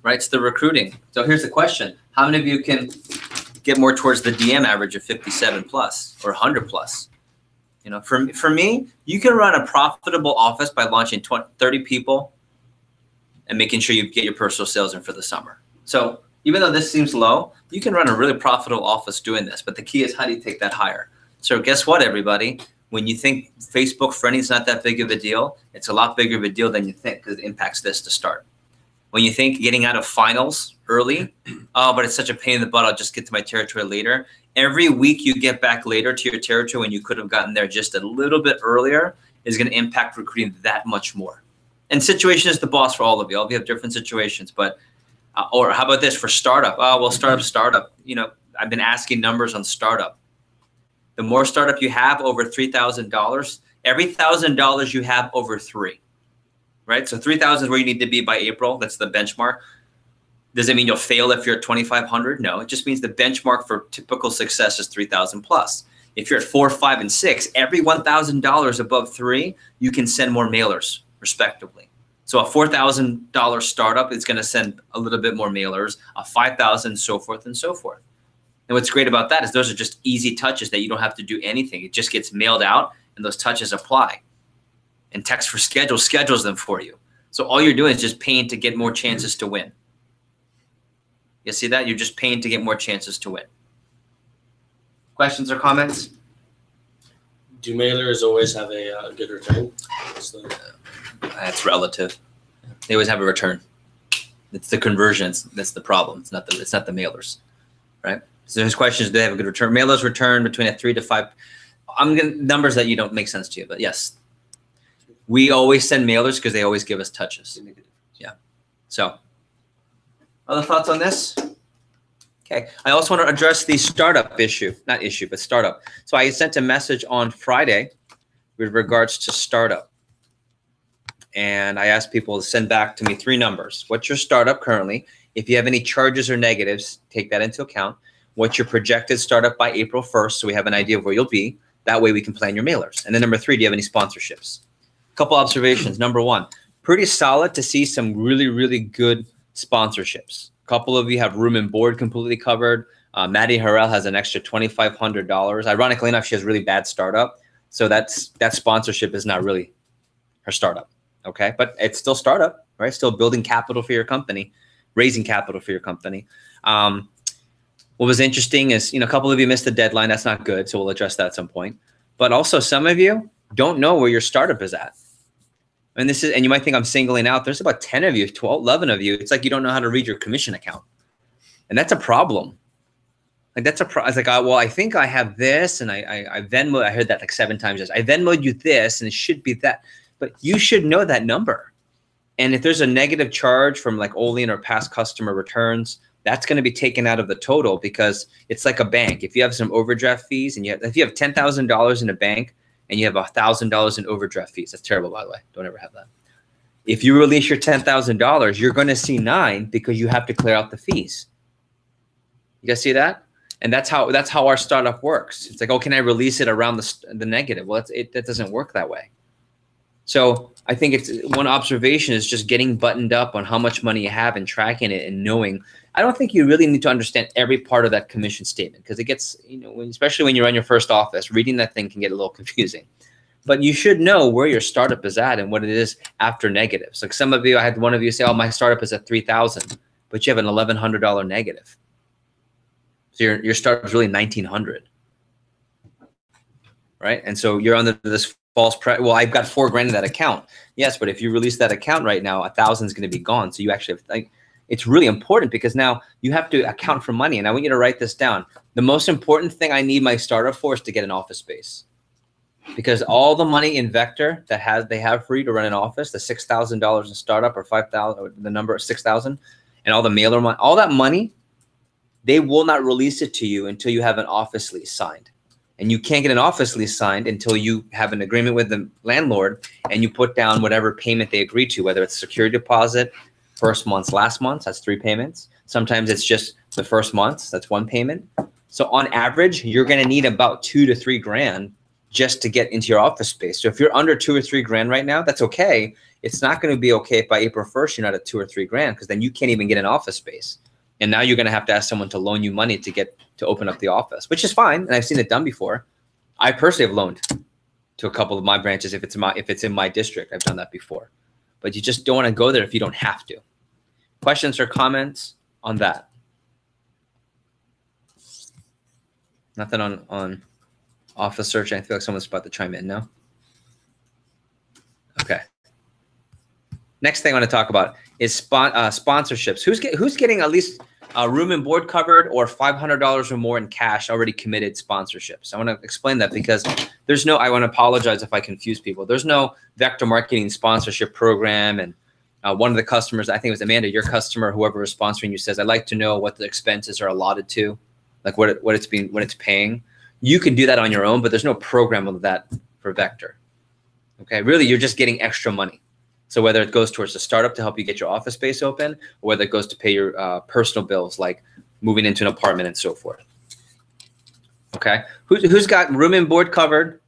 Right, it's the recruiting. So here's the question: how many of you can get more towards the DM average of 57 plus or 100 plus? You know, for me, you can run a profitable office by launching 30 people and making sure you get your personal sales in for the summer. So even though this seems low, you can run a really profitable office doing this. But the key is, how do you take that higher? So guess what, everybody? When you think Facebook friendly is not that big of a deal, it's a lot bigger of a deal than you think, because it impacts this to start. When you think getting out of finals early, oh, but it's such a pain in the butt, I'll just get to my territory later. Every week you get back later to your territory when you could have gotten there just a little bit earlier is going to impact recruiting that much more. And situation is the boss for all of you. All of you have different situations, but or how about this for startup? Oh, well, startup. You know, I've been asking numbers on startup. The more startup you have over $3,000, every $1,000 you have over 3, right? So 3,000 is where you need to be by April. That's the benchmark. Does it mean you'll fail if you're at 2,500? No, it just means the benchmark for typical success is 3,000 plus. If you're at 4, 5, and 6, every $1,000 above 3, you can send more mailers, respectively. So a $4,000 startup is going to send a little bit more mailers, a $5,000, so forth and so forth. And what's great about that is those are just easy touches that you don't have to do anything. It just gets mailed out, and those touches apply. And Text for Schedule schedules them for you. So all you're doing is just paying to get more chances to win. You see that? You're just paying to get more chances to win. Questions or comments? Do mailers always have a good return? That's relative. They always have a return. It's the conversions that's the problem. It's not the mailers, right? So his question is, do they have a good return? Mailers return between a 3 to 5. I'm getting numbers that you don't make sense to you, but yes, we always send mailers because they always give us touches. Yeah. So, other thoughts on this? Okay. I also want to address the startup issue, not issue, but startup. So I sent a message on Friday with regards to startup. And I asked people to send back to me 3 numbers. What's your startup currently? If you have any charges or negatives, take that into account. What's your projected startup by April 1st, so we have an idea of where you'll be. That way we can plan your mailers. And then number 3, do you have any sponsorships? A couple observations. Number 1, pretty solid to see some really, really good sponsorships. A couple of you have room and board completely covered. Maddie Harrell has an extra $2,500. Ironically enough, she has really bad startup. So that sponsorship is not really her startup. Okay, but it's still startup, right? Still building capital for your company, raising capital for your company. What was interesting is, a couple of you missed the deadline. That's not good. So we'll address that at some point. But also some of you don't know where your startup is at. And you might think I'm singling out. There's about 10 of you, 12, 11 of you. It's like you don't know how to read your commission account. And that's a problem. Like it's like, well, I think I have this, and I Venmo. I heard that like 7 times. I Venmoed you this, and it should be that. But you should know that number. And if there's a negative charge from like Olean or past customer returns, that's going to be taken out of the total, because it's like a bank. If you have some overdraft fees, and if you have $10,000 in a bank and you have $1,000 in overdraft fees, that's terrible, by the way. Don't ever have that. If you release your $10,000, you're going to see 9 because you have to clear out the fees. You guys see that? And that's how our startup works. It's like, oh, can I release it around the negative? Well, that doesn't work that way. So I think it's one observation is just getting buttoned up on how much money you have and tracking it and knowing. I don't think you really need to understand every part of that commission statement, because it gets, especially when you run your first office, reading that thing can get a little confusing. But you should know where your startup is at and what it is after negatives. Like some of you, I had one of you say, oh, my startup is at 3,000, but you have an $1,100 negative. So your startup is really 1,900, right? And so you're under this false well, I've got $4,000 in that account. Yes, but if you release that account right now, 1,000 is going to be gone. So you actually have, it's really important, because now you have to account for money. And I want you to write this down. The most important thing I need my startup for is to get an office space, because all the money in Vector they have for you to run an office, the $6,000 in startup or 5,000, or the number of 6,000, and all the mailer money, all that money, they will not release it to you until you have an office lease signed. And you can't get an office lease signed until you have an agreement with the landlord and you put down whatever payment they agree to, whether it's security deposit, first month's last month, that's 3 payments. Sometimes it's just the first month, that's 1 payment. So on average, you're going to need about $2,000 to $3,000 just to get into your office space. So if you're under $2,000 or $3,000 right now, that's okay. It's not going to be okay if by April 1st you're not at $2,000 or $3,000, because then you can't even get an office space. And now you're going to have to ask someone to loan you money to open up the office, which is fine. And I've seen it done before. I personally have loaned to a couple of my branches if it's in my district. I've done that before. But you just don't want to go there if you don't have to. Questions or comments on that? Nothing on office search. I feel like someone's about to chime in now. Okay. Next thing I want to talk about is sponsorships. Who's getting at least room and board covered or $500 or more in cash already committed sponsorships? I want to explain that because there's no, I want to apologize if I confuse people. There's no vector marketing sponsorship program. And one of the customers, I think it was Amanda, your customer, whoever was sponsoring you, says, I'd like to know what the expenses are allotted to, like what it's paying. You can do that on your own, but there's no program of that for vector. Okay, really, you're just getting extra money. So whether it goes towards the startup to help you get your office space open, or whether it goes to pay your personal bills like moving into an apartment and so forth. Okay, who's got room and board covered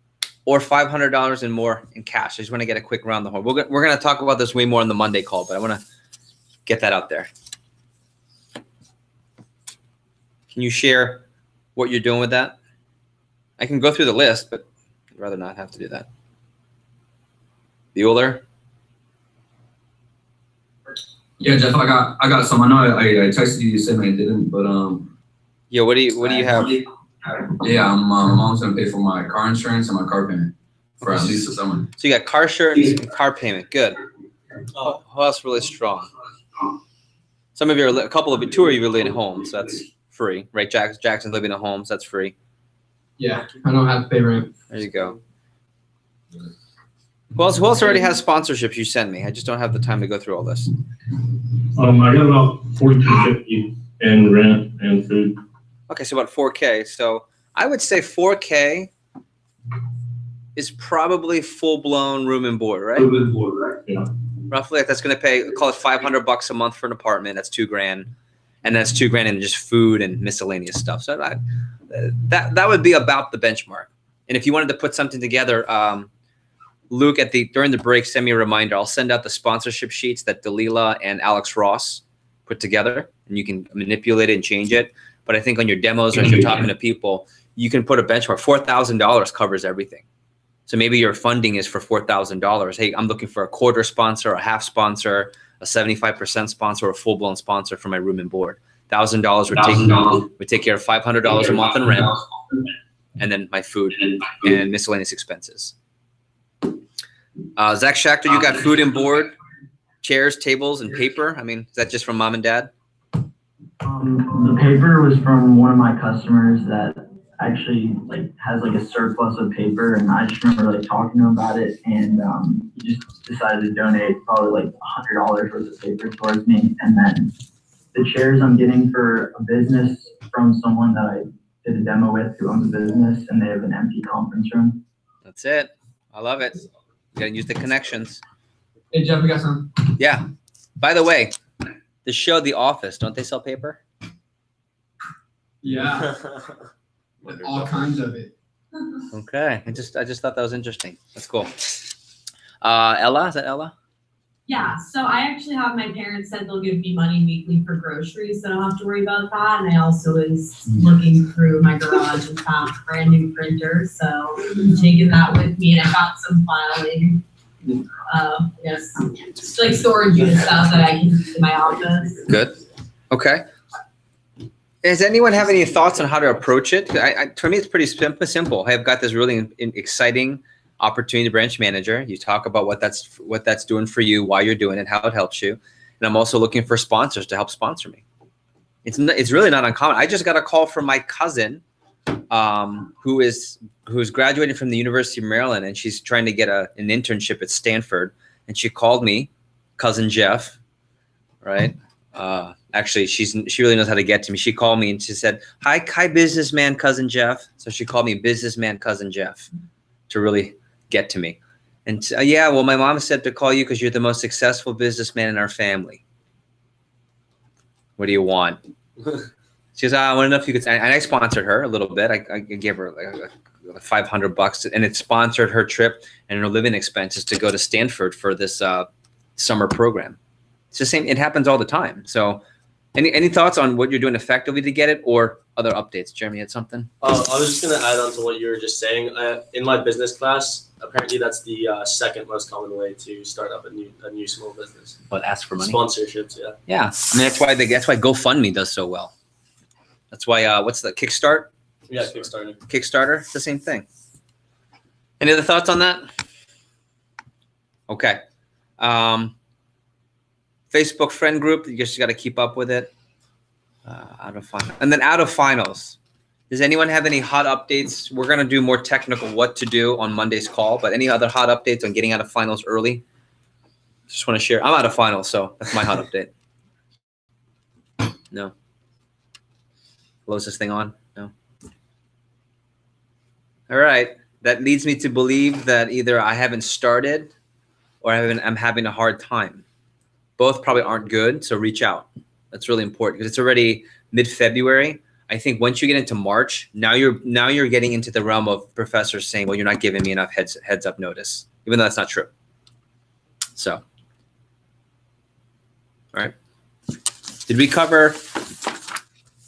or $500 and more in cash? I just want to get a quick round the horn. We're going to talk about this way more on the Monday call, but I want to get that out there. Can you share what you're doing with that? I can go through the list, but I'd rather not have to do that. Bueller? Yeah, Jeff, I got some. I know I texted you, you said I didn't, but yeah, what do you have? Yeah, my mom's gonna pay for my car insurance and my car payment for at least the summer. So you got car insurance and car payment. Good. Oh, that's really strong. Some of you are, two of you are living at home, so that's free, right? Jackson's living at home, so that's free. Yeah, I don't have to pay rent. There you go. Who else already has sponsorships you send me? I just don't have the time to go through all this. I got about $42.50 in rent and food. Okay, so about 4K. So I would say 4K is probably full-blown room and board, right? Room and board, right? Yeah. Roughly, that's going to pay, call it $500 a month for an apartment. That's $2,000, and that's $2,000 in just food and miscellaneous stuff. So that would be about the benchmark. And if you wanted to put something together, Luke, during the break, send me a reminder. I'll send out the sponsorship sheets that Dalila and Alex Ross put together, and you can manipulate it and change it. But I think on your demos or if you're talking to people, you can put a benchmark. $4,000 covers everything. So maybe your funding is for $4,000. Hey, I'm looking for a quarter sponsor, a half sponsor, a 75% sponsor, or a full-blown sponsor for my room and board. $1,000 would take care of $500 a month in rent, and then my food and miscellaneous expenses. Zach Schachter, you got food and board, chairs, tables, and paper. I mean, is that just from mom and dad? The paper was from one of my customers that actually has a surplus of paper, and I just remember talking to him about it, and he just decided to donate probably $100 worth of paper towards me. And then the chairs I'm getting for a business from someone that I did a demo with who owns a business, and they have an empty conference room. That's it. I love it. You gotta use the connections. Hey Jeff, we got some. Yeah. By the way, the show The Office, don't they sell paper? Yeah. All kinds of it. Okay. I just thought that was interesting. That's cool. Ella, is that Ella? Yeah, so I actually have my parents said they'll give me money weekly for groceries, so I don't have to worry about that. And I also was looking through my garage and found a brand new printer, so I'm taking that with me. And I got some filing, just storage unit stuff that I can use in my office. Good. Okay. Does anyone have any thoughts on how to approach it? For me, it's pretty simple. I've got this really exciting opportunity branch manager. You talk about what that's doing for you, why you're doing it, how it helps you. And I'm also looking for sponsors to help sponsor me. It's really not uncommon. I just got a call from my cousin who's graduating from the University of Maryland, and she's trying to get an internship at Stanford. And she called me, cousin Jeff, right? Actually, she really knows how to get to me. She called me and she said, hi, businessman cousin Jeff. So she called me businessman cousin Jeff to really get to me. And yeah, well, my mom said to call you because you're the most successful businessman in our family. What do you want? She goes, I want to know if you could. And I sponsored her a little bit. I gave her $500, and it sponsored her trip and her living expenses to go to Stanford for this summer program. It's the same. It happens all the time. So any thoughts on what you're doing effectively to get it, or other updates? Jeremy had something. I was just going to add on to what you were just saying. In my business class, apparently that's the second most common way to start up a new small business. But ask for money. Sponsorships, yeah. Yeah, I mean that's why GoFundMe does so well. That's why what's the Kickstart? Yeah, Kickstarter. Kickstarter, it's the same thing. Any other thoughts on that? Okay. Facebook friend group, you just got to keep up with it. Out of finals. And then out of finals. Does anyone have any hot updates? We're going to do more technical what to do on Monday's call, but any other hot updates on getting out of finals early? Just want to share. I'm out of finals, so that's my hot update. No. Close this thing on? No. All right. That leads me to believe that either I haven't started or I'm having a hard time. Both probably aren't good, so reach out. That's really important because it's already mid-February. I think once you get into March, now you're getting into the realm of professors saying, well, you're not giving me enough heads up notice, even though that's not true. So, all right. Did we cover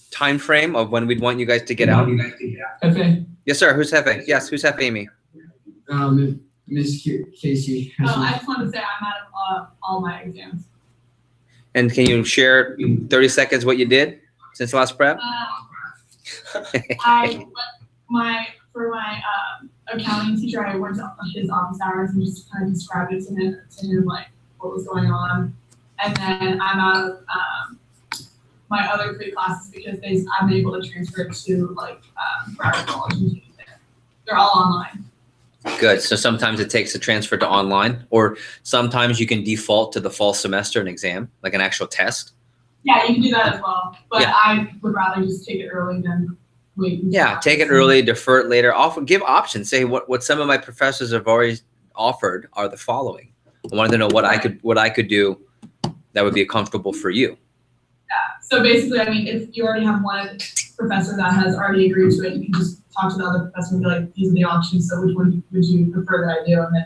time frame of when we'd want you guys to get out? Hefe. Yes, sir. Who's Hefe? Yes, who's Hefe, Amy? Ms. Casey. Oh, I just wanted to say I'm out of all my exams. And can you share 30 seconds what you did since last prep? For my accounting teacher, I worked on his office hours and just kind of described it to him like what was going on. And then I'm out of my other 3 classes because I'm able to transfer to like Broward College and take it there. They're all online. Good. So sometimes it takes a transfer to online, or sometimes you can default to the fall semester an exam, like an actual test. Yeah, you can do that as well. But Yeah. I would rather just take it early than wait. Yeah, take it early, defer it later. Give options. Say what some of my professors have already offered are the following. I wanted to know what I could do that would be comfortable for you. Yeah. So basically, I mean, if you already have one professor that has already agreed to it, you can just talk to the other professor and be like, these are the options. So which one would you prefer that I do? And then,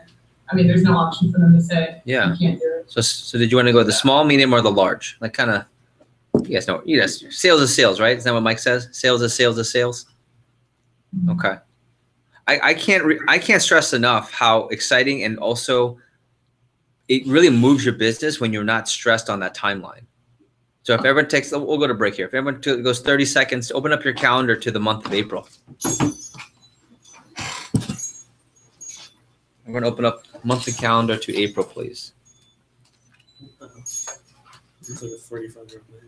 I mean, there's no option for them to say Yeah. you can't do it. So did you want to go the small, medium, or the large? Like kind of, you guys know, sales is sales, right? Is that what Mike says? Sales is sales is sales. Okay. I can't stress enough how exciting and also it really moves your business when you're not stressed on that timeline. So if everyone takes, we'll go to break here. If everyone goes 30 seconds, open up your calendar to the month of April. I'm going to open up monthly calendar to April, please. It's like a 45-year plan.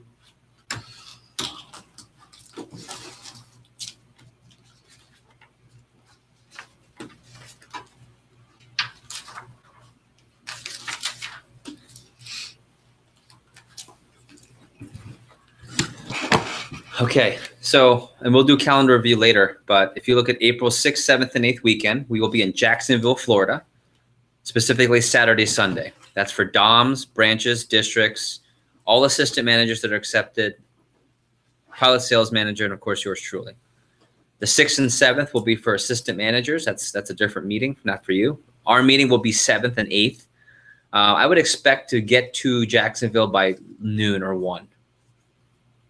Okay, so, and we'll do calendar review later, but if you look at April 6th, 7th, and 8th weekend, we will be in Jacksonville, Florida, specifically Saturday, Sunday. That's for DOMs, branches, districts, all assistant managers that are accepted, pilot sales manager, and of course yours truly. The 6th and 7th will be for assistant managers. That's a different meeting, not for you. Our meeting will be 7th and 8th. I would expect to get to Jacksonville by noon or 1.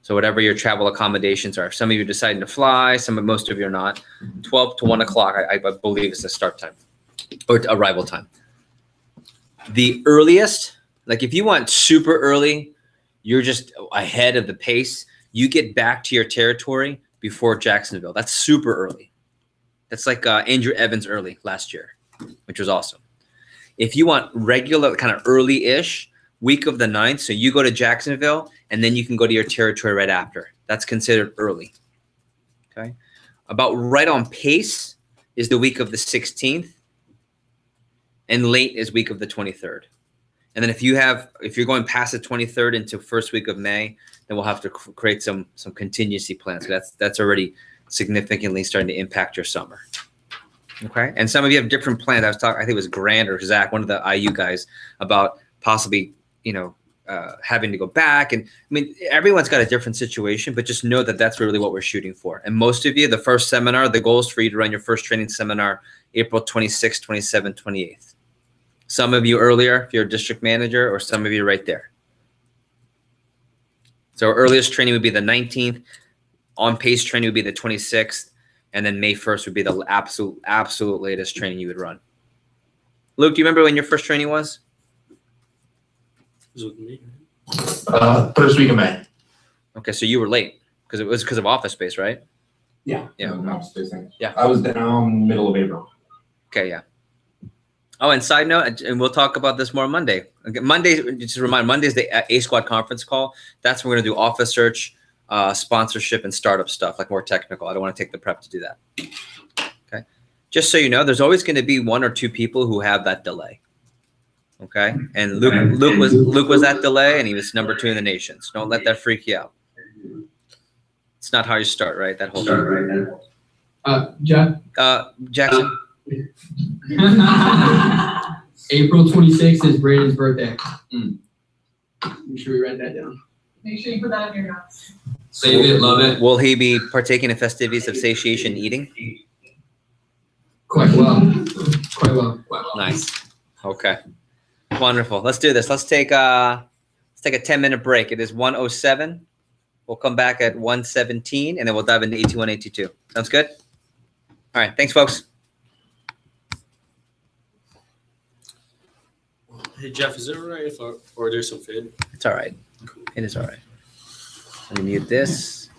So whatever your travel accommodations are. Some of you are deciding to fly, most of you are not. 12 to 1 o'clock, I believe, is the start time or arrival time. The earliest, like if you want super early, you're just ahead of the pace. You get back to your territory before Jacksonville. That's super early. That's like Andrew Evans early last year, which was awesome. If you want regular kind of early-ish, week of the 9th, so you go to Jacksonville, and then you can go to your territory right after. That's considered early, okay? About right on pace is the week of the 16th, and late is week of the 23rd. And then if you're going past the 23rd into first week of May, then we'll have to create some contingency plans. That's already significantly starting to impact your summer. Okay, and some of you have different plans. I think it was Grant or Zach, one of the IU guys, about possibly, having to go back. And I mean, everyone's got a different situation, but just know that that's really what we're shooting for. And most of you, the first seminar, the goal is for you to run your first training seminar April 26th, 27th, 28th. Some of you earlier, if you're a district manager, or some of you right there. So our earliest training would be the 19th. On pace training would be the 26th. And then May 1st would be the absolute latest training you would run. Luke, do you remember when your first training was? It was with me. First week of May. Okay, so you were late because it was because of office space, right? Yeah. Yeah. Yeah. I was down middle of April. Okay, yeah. Oh, and side note, and we'll talk about this more on Monday. Okay, Monday, just a reminder, Monday's the A Squad conference call. That's when we're going to do office search, sponsorship, and startup stuff, like more technical. I don't want to take the prep to do that. Okay. Just so you know, there's always going to be 1 or 2 people who have that delay. Okay. And Luke was that delay, and he was number 2 in the nation. So don't let that freak you out. It's not how you start, right? That whole thing. Jeff? Jackson? April 26th is Brandon's birthday. Make sure we write that down. Make sure you put that in your notes. Save it, love it. Will he be partaking in festivities of satiation eating? Quite well. Quite well. Nice. Okay. Wonderful. Let's do this. Let's take a 10-minute break. It is 1:07. We'll come back at 1:17, and then we'll dive into AT1, AT2. Sounds good? All right. Thanks, folks. Hey Jeff, is it all right if I order some food? It's all right. It is all right. Let me mute this.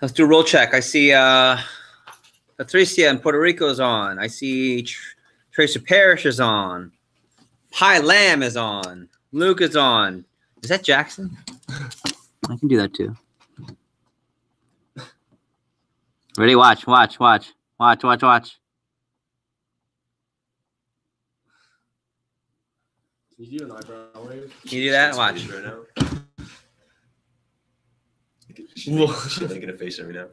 Let's do roll check. I see Patricia in Puerto Rico is on. I see Tracer Parrish is on. Pi Lamb is on. Luke is on. Is that Jackson? I can do that too. Ready? Watch. Can you do an eyebrow wave? Can you do that? Watch. Right now. Should make it a face every now.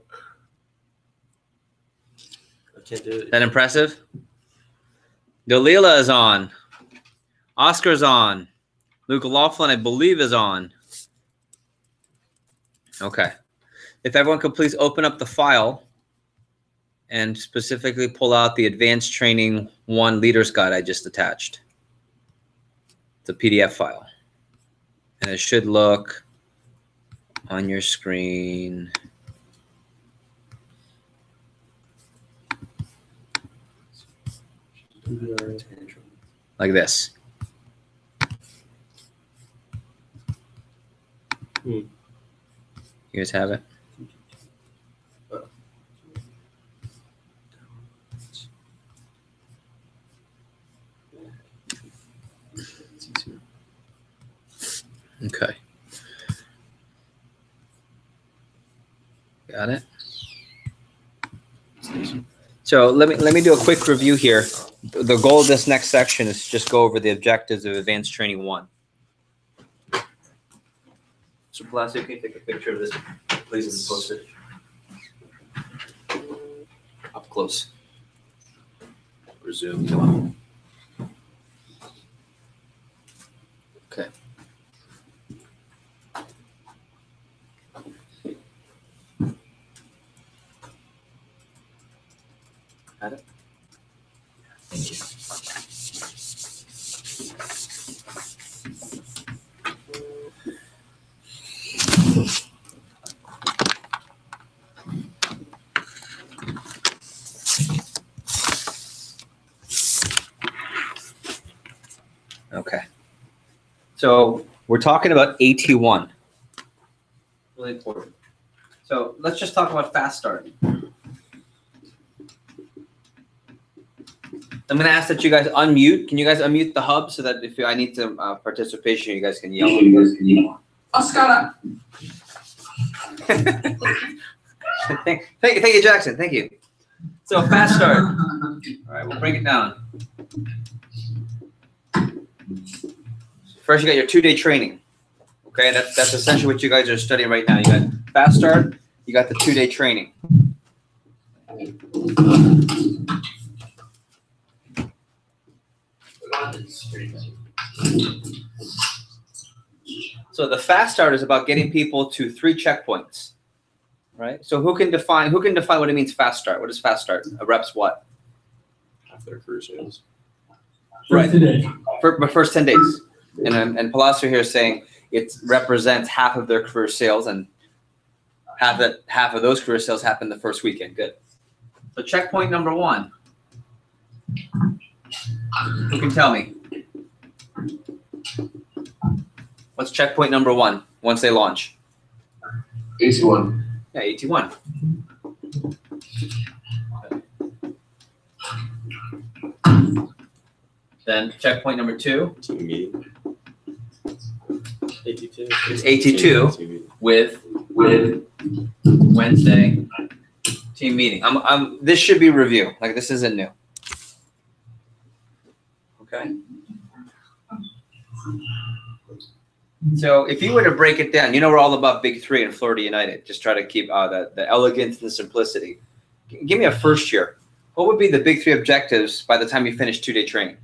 I can't do it. That impressive? Dalila is on. Oscar's on. Luke Laughlin, I believe, is on. Okay. If everyone could please open up the file and specifically pull out the Advanced Training 1 Leader's Guide I just attached. The PDF file. And it should look on your screen. Like this. You guys have it? Okay. Got it? So let me do a quick review here. The goal of this next section is to just go over the objectives of Advanced Training 1. So Palacio, can you take a picture of this, please, and post it up close. Resume. Come on. Okay. Got it? Thank you. Okay. So we're talking about AT1. Really important. So let's just talk about fast start. I'm going to ask that you guys unmute. Can you guys unmute the hub so that if I need some participation, you guys can yell. Oscar. Thank you, Jackson. Thank you. So fast start. All right, we'll bring it down. First, you got your 2-day training. Okay, that's essentially what you guys are studying right now. You got fast start. You got the 2-day training. So the fast start is about getting people to 3 checkpoints, right? So who can define what it means fast start? What is fast start? A rep's what? Half their career sales. Right. For first 10 days. And Palacio here is saying it represents half of their career sales, and half of those career sales happen the first weekend. Good. So checkpoint number 1. Who can tell me? What's checkpoint number 1 once they launch? AT1. Yeah, AT1. Then checkpoint number 2. Team meeting. AT2. It's AT2 with Wednesday team meeting. This should be review. Like, this isn't new. Okay. So if you were to break it down, we're all about Big 3 in Florida United. Just try to keep the elegance and the simplicity. Give me a first year. What would be the Big 3 objectives by the time you finish 2-day training?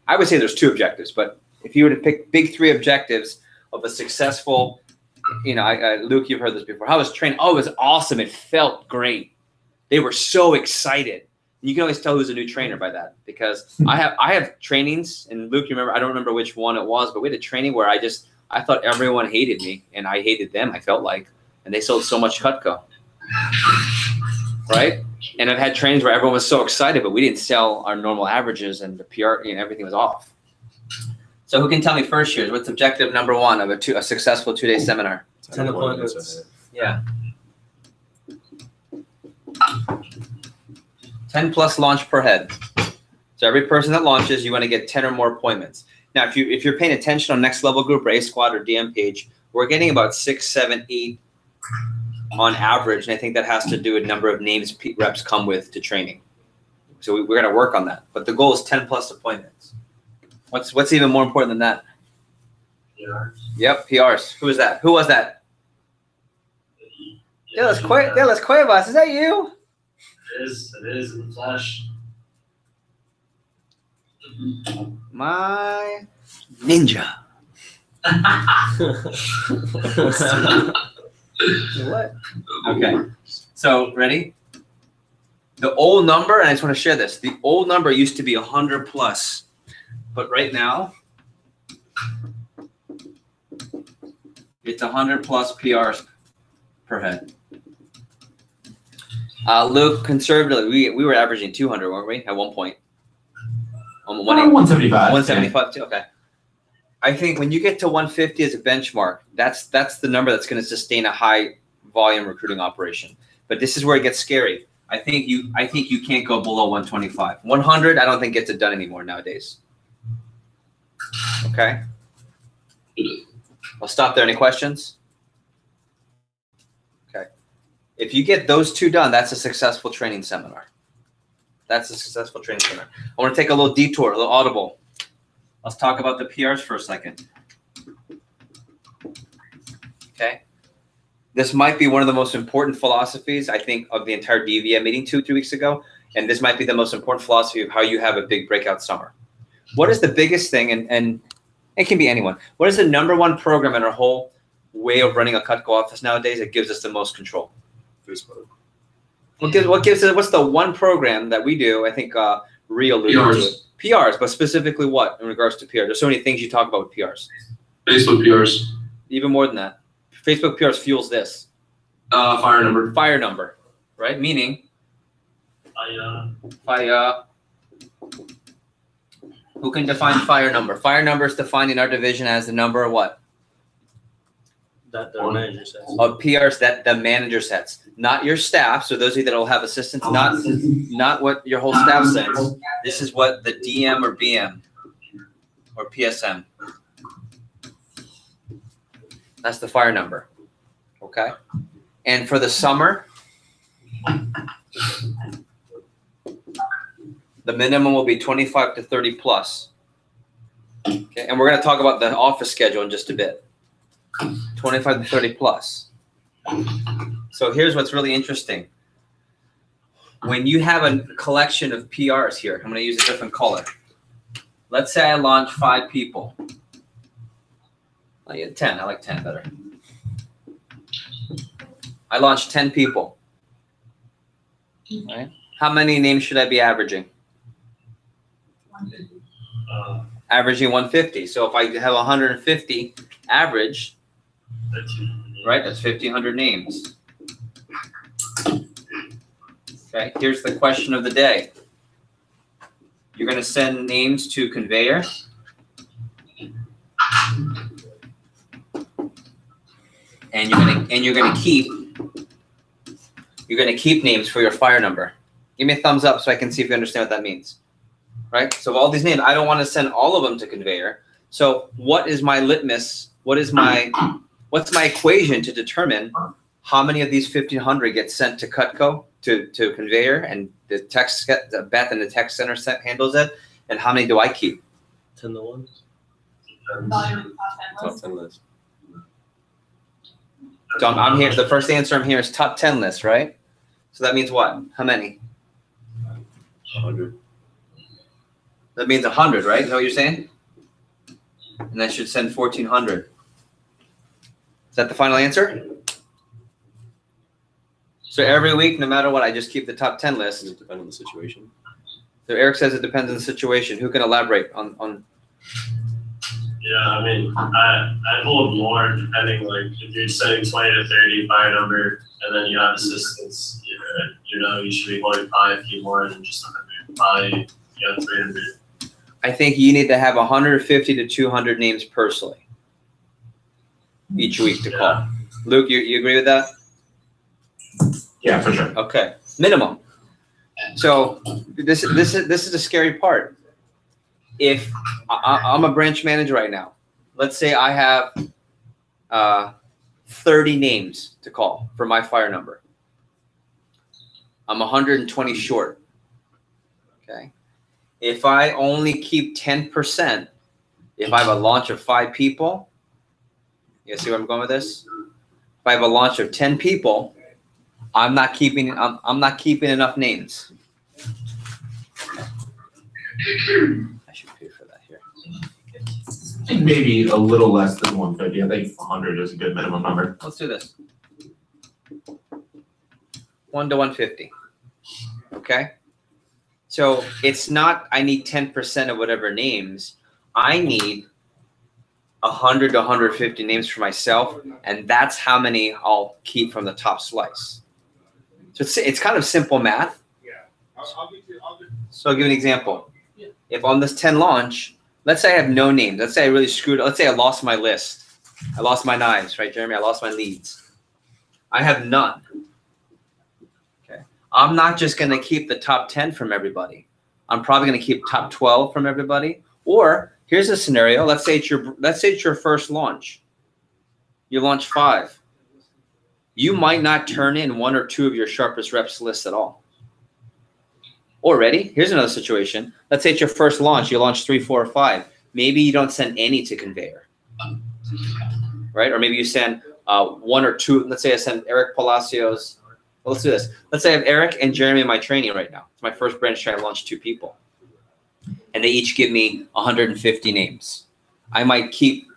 I would say there's 2 objectives, but if you were to pick Big 3 objectives of a successful, Luke, you've heard this before. How was training? Oh, it was awesome. It felt great. They were so excited. You can always tell who's a new trainer by that, because I have trainings, and Luke, you remember, I don't remember which one it was, but we had a training where I thought everyone hated me and I hated them, I felt like, and they sold so much Cutco. Right? And I've had trainings where everyone was so excited, but we didn't sell our normal averages, and the PR, everything was off. So who can tell me first year, what's objective number 1 of a successful 2-day seminar? 10 appointments. Yeah. 10 plus launch per head. So every person that launches, you want to get 10 or more appointments. Now, if you're paying attention on Next Level Group or A Squad or DM Page, we're getting about 6, 7, 8 on average, and I think that has to do with number of names reps come with to training. So we're going to work on that. But the goal is 10 plus appointments. What's even more important than that? PRs. Yep, PRs. Who was that? Who was that? De las Cuevas. Is that you? It is in the flesh. My ninja. What? Okay. So ready? The old number, and I just want to share this. The old number used to be 100 plus, but right now it's 100 plus PRs per head. Luke, conservatively, we were averaging 200, weren't we, at one point? 175. 175 too. Okay. I think when you get to 150 as a benchmark, that's the number that's going to sustain a high volume recruiting operation. But this is where it gets scary. I think you can't go below 125. 100, I don't think gets it done anymore nowadays. Okay. I'll stop there. Any questions? Okay. If you get those two done, that's a successful training seminar. That's a successful training seminar. I want to take a little detour, a little audible. Let's talk about the PRs for a second. Okay. This might be one of the most important philosophies, I think, of the entire DVM meeting 2 or 3 weeks ago. And this might be the most important philosophy of how you have a big breakout summer. What is the biggest thing, and it can be anyone, what is the #1 program in our whole way of running a Cutco office nowadays that gives us the most control? Facebook. What's the one program that we do? I think Rio alluded to it. PRs, but specifically what in regards to PRs? There's so many things you talk about with PRs. Facebook PRs. Even more than that. Facebook PRs fuels this. Fire number. Fire number, right? Meaning, who can define fire number? Fire number is defined in our division as the number of what? That the manager sets. Of PRs that the manager sets, not your staff. So those of you that will have assistants, not what your whole staff sets. This is what the DM or BM or PSM. That's the fire number. Okay. And for the summer, the minimum will be 25 to 30 plus. Okay. And we're going to talk about the office schedule in just a bit. 25 to 30 plus. So here's what's really interesting. When you have a collection of PRs here, I'm going to use a different color. Let's say I launch 5 people. I get 10. I like 10 better. I launched 10 people. Right? How many names should I be averaging? Averaging 150. So if I have 150 average, right, that's 1,500 names. Okay, here's the question of the day. You're going to send names to conveyor. And you're going to keep names for your fire number. Give me a thumbs up so I can see if you understand what that means. Right? So all these names, I don't want to send all of them to conveyor. So what is my litmus? What's my equation to determine how many of these 1,500 get sent to Cutco to conveyor, and the Beth and the tech center handles it, and how many do I keep? 10 to 1. Top 10 list. So I'm here. The first answer I'm here is top 10 list, right? So that means what? How many? 100. That means 100, right? Is that what you're saying? And that should send 1,400. Is that the final answer? So every week, no matter what, I just keep the top 10 list. Does it depend on the situation? So Eric says it depends on the situation. Who can elaborate on? Yeah, I mean, I hold more depending, like, if you're sending 20 to 30 fire number, and then you have assistants, you should be going 5, keep more than just 100. 5, you have 300. I think you need to have 150 to 200 names personally each week to call. Luke, you agree with that? Yeah, for sure. Okay. minimum. So this is the scary part. If I'm a branch manager right now, let's say I have 30 names to call for my fire number. I'm 120 short. Okay. If I only keep 10%, if I have a launch of 5 people, you see where I'm going with this? If I have a launch of 10 people, I'm not keeping enough names. I should pay for that here. I think maybe a little less than 150. I think 100 is a good minimum number. Let's do this. 1 to 150. Okay. So it's not I need 10% of whatever names. I need 100 to 150 names for myself, and that's how many I'll keep from the top slice. So it's kind of simple math. So I'll give you an example. If on this 10 launch, let's say I have no names. Let's say I really screwed. Let's say I lost my list. I lost my knives, right, Jeremy? I lost my leads. I have none. Okay. I'm not just going to keep the top 10 from everybody. I'm probably going to keep top 12 from everybody. Or here's a scenario. Let's say it's your first launch. You launch 5. You might not turn in 1 or 2 of your sharpest reps lists at all. Already, here's another situation. Let's say it's your first launch. You launch 3, 4, or 5. Maybe you don't send any to conveyor, right? Or maybe you send 1 or 2. Let's say I send Eric Palacios. Well, let's do this. Let's say I have Eric and Jeremy in my training right now. It's my first branch trying to launch 2 people. And they each give me 150 names. I might keep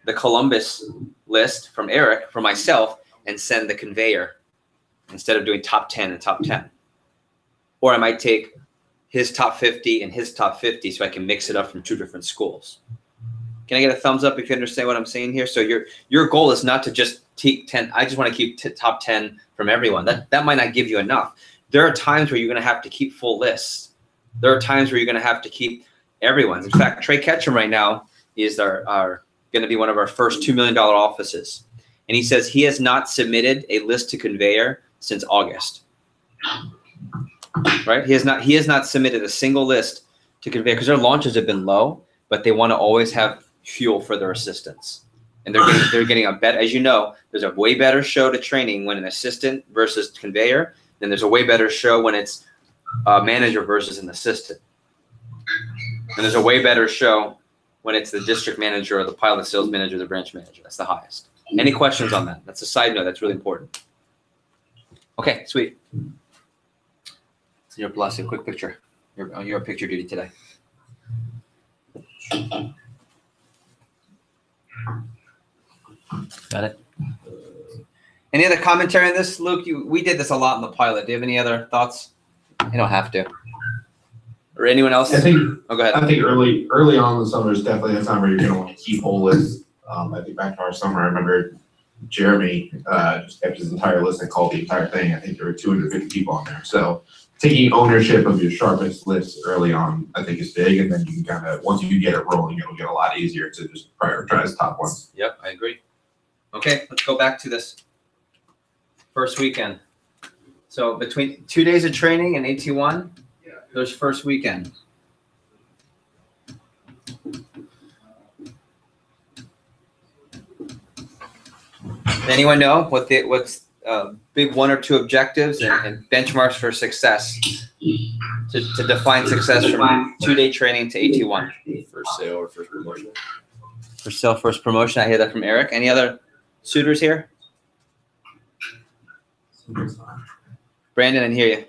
the Columbus list from Eric for myself and send the conveyor instead of doing top 10 and top 10. Or I might take his top 50 and his top 50 so I can mix it up from 2 different schools. Can I get a thumbs up if you understand what I'm saying here? So your goal is not to just take 10. I just want to keep top 10 from everyone. That might not give you enough. There are times where you're going to have to keep full lists. There are times where you're going to have to keep everyone's. In fact, Trey Ketchum right now is going to be one of our first $2 million offices. And he says he has not submitted a list to conveyor since August. Right? He has not submitted a single list to conveyor because their launches have been low, but they want to always have fuel for their assistants. And they're getting a bet. As you know, there's a way better show to training when an assistant versus conveyor. Then there's a way better show when it's a manager versus an assistant. And there's a way better show when it's the district manager or the pilot sales manager or the branch manager. That's the highest. Any questions on that? That's a side note. That's really important. Okay, sweet. Senor Palacio, quick picture. You're on picture duty today. Got it. Any other commentary on this, Luke? We did this a lot in the pilot. Do you have any other thoughts? You don't have to. Or anyone else? I think. Oh, go ahead. I think early on in the summer is definitely a time where you're going to want to keep whole lists. I think back to our summer, I remember Jeremy just kept his entire list and called the entire thing. I think there were 250 people on there. So taking ownership of your sharpest list early on, I think, is big. And then you can kind of, once you get it rolling, it'll get a lot easier to just prioritize top ones. Yep, I agree. Okay, let's go back to this first weekend. So between 2 days of training and AT1, there's first weekend. Anyone know what's big 1 or 2 objectives and benchmarks for success to define success from 2-day training to AT1? First sale or first promotion? First sale, first promotion. I hear that from Eric. Any other suitors here? Brandon, I hear you.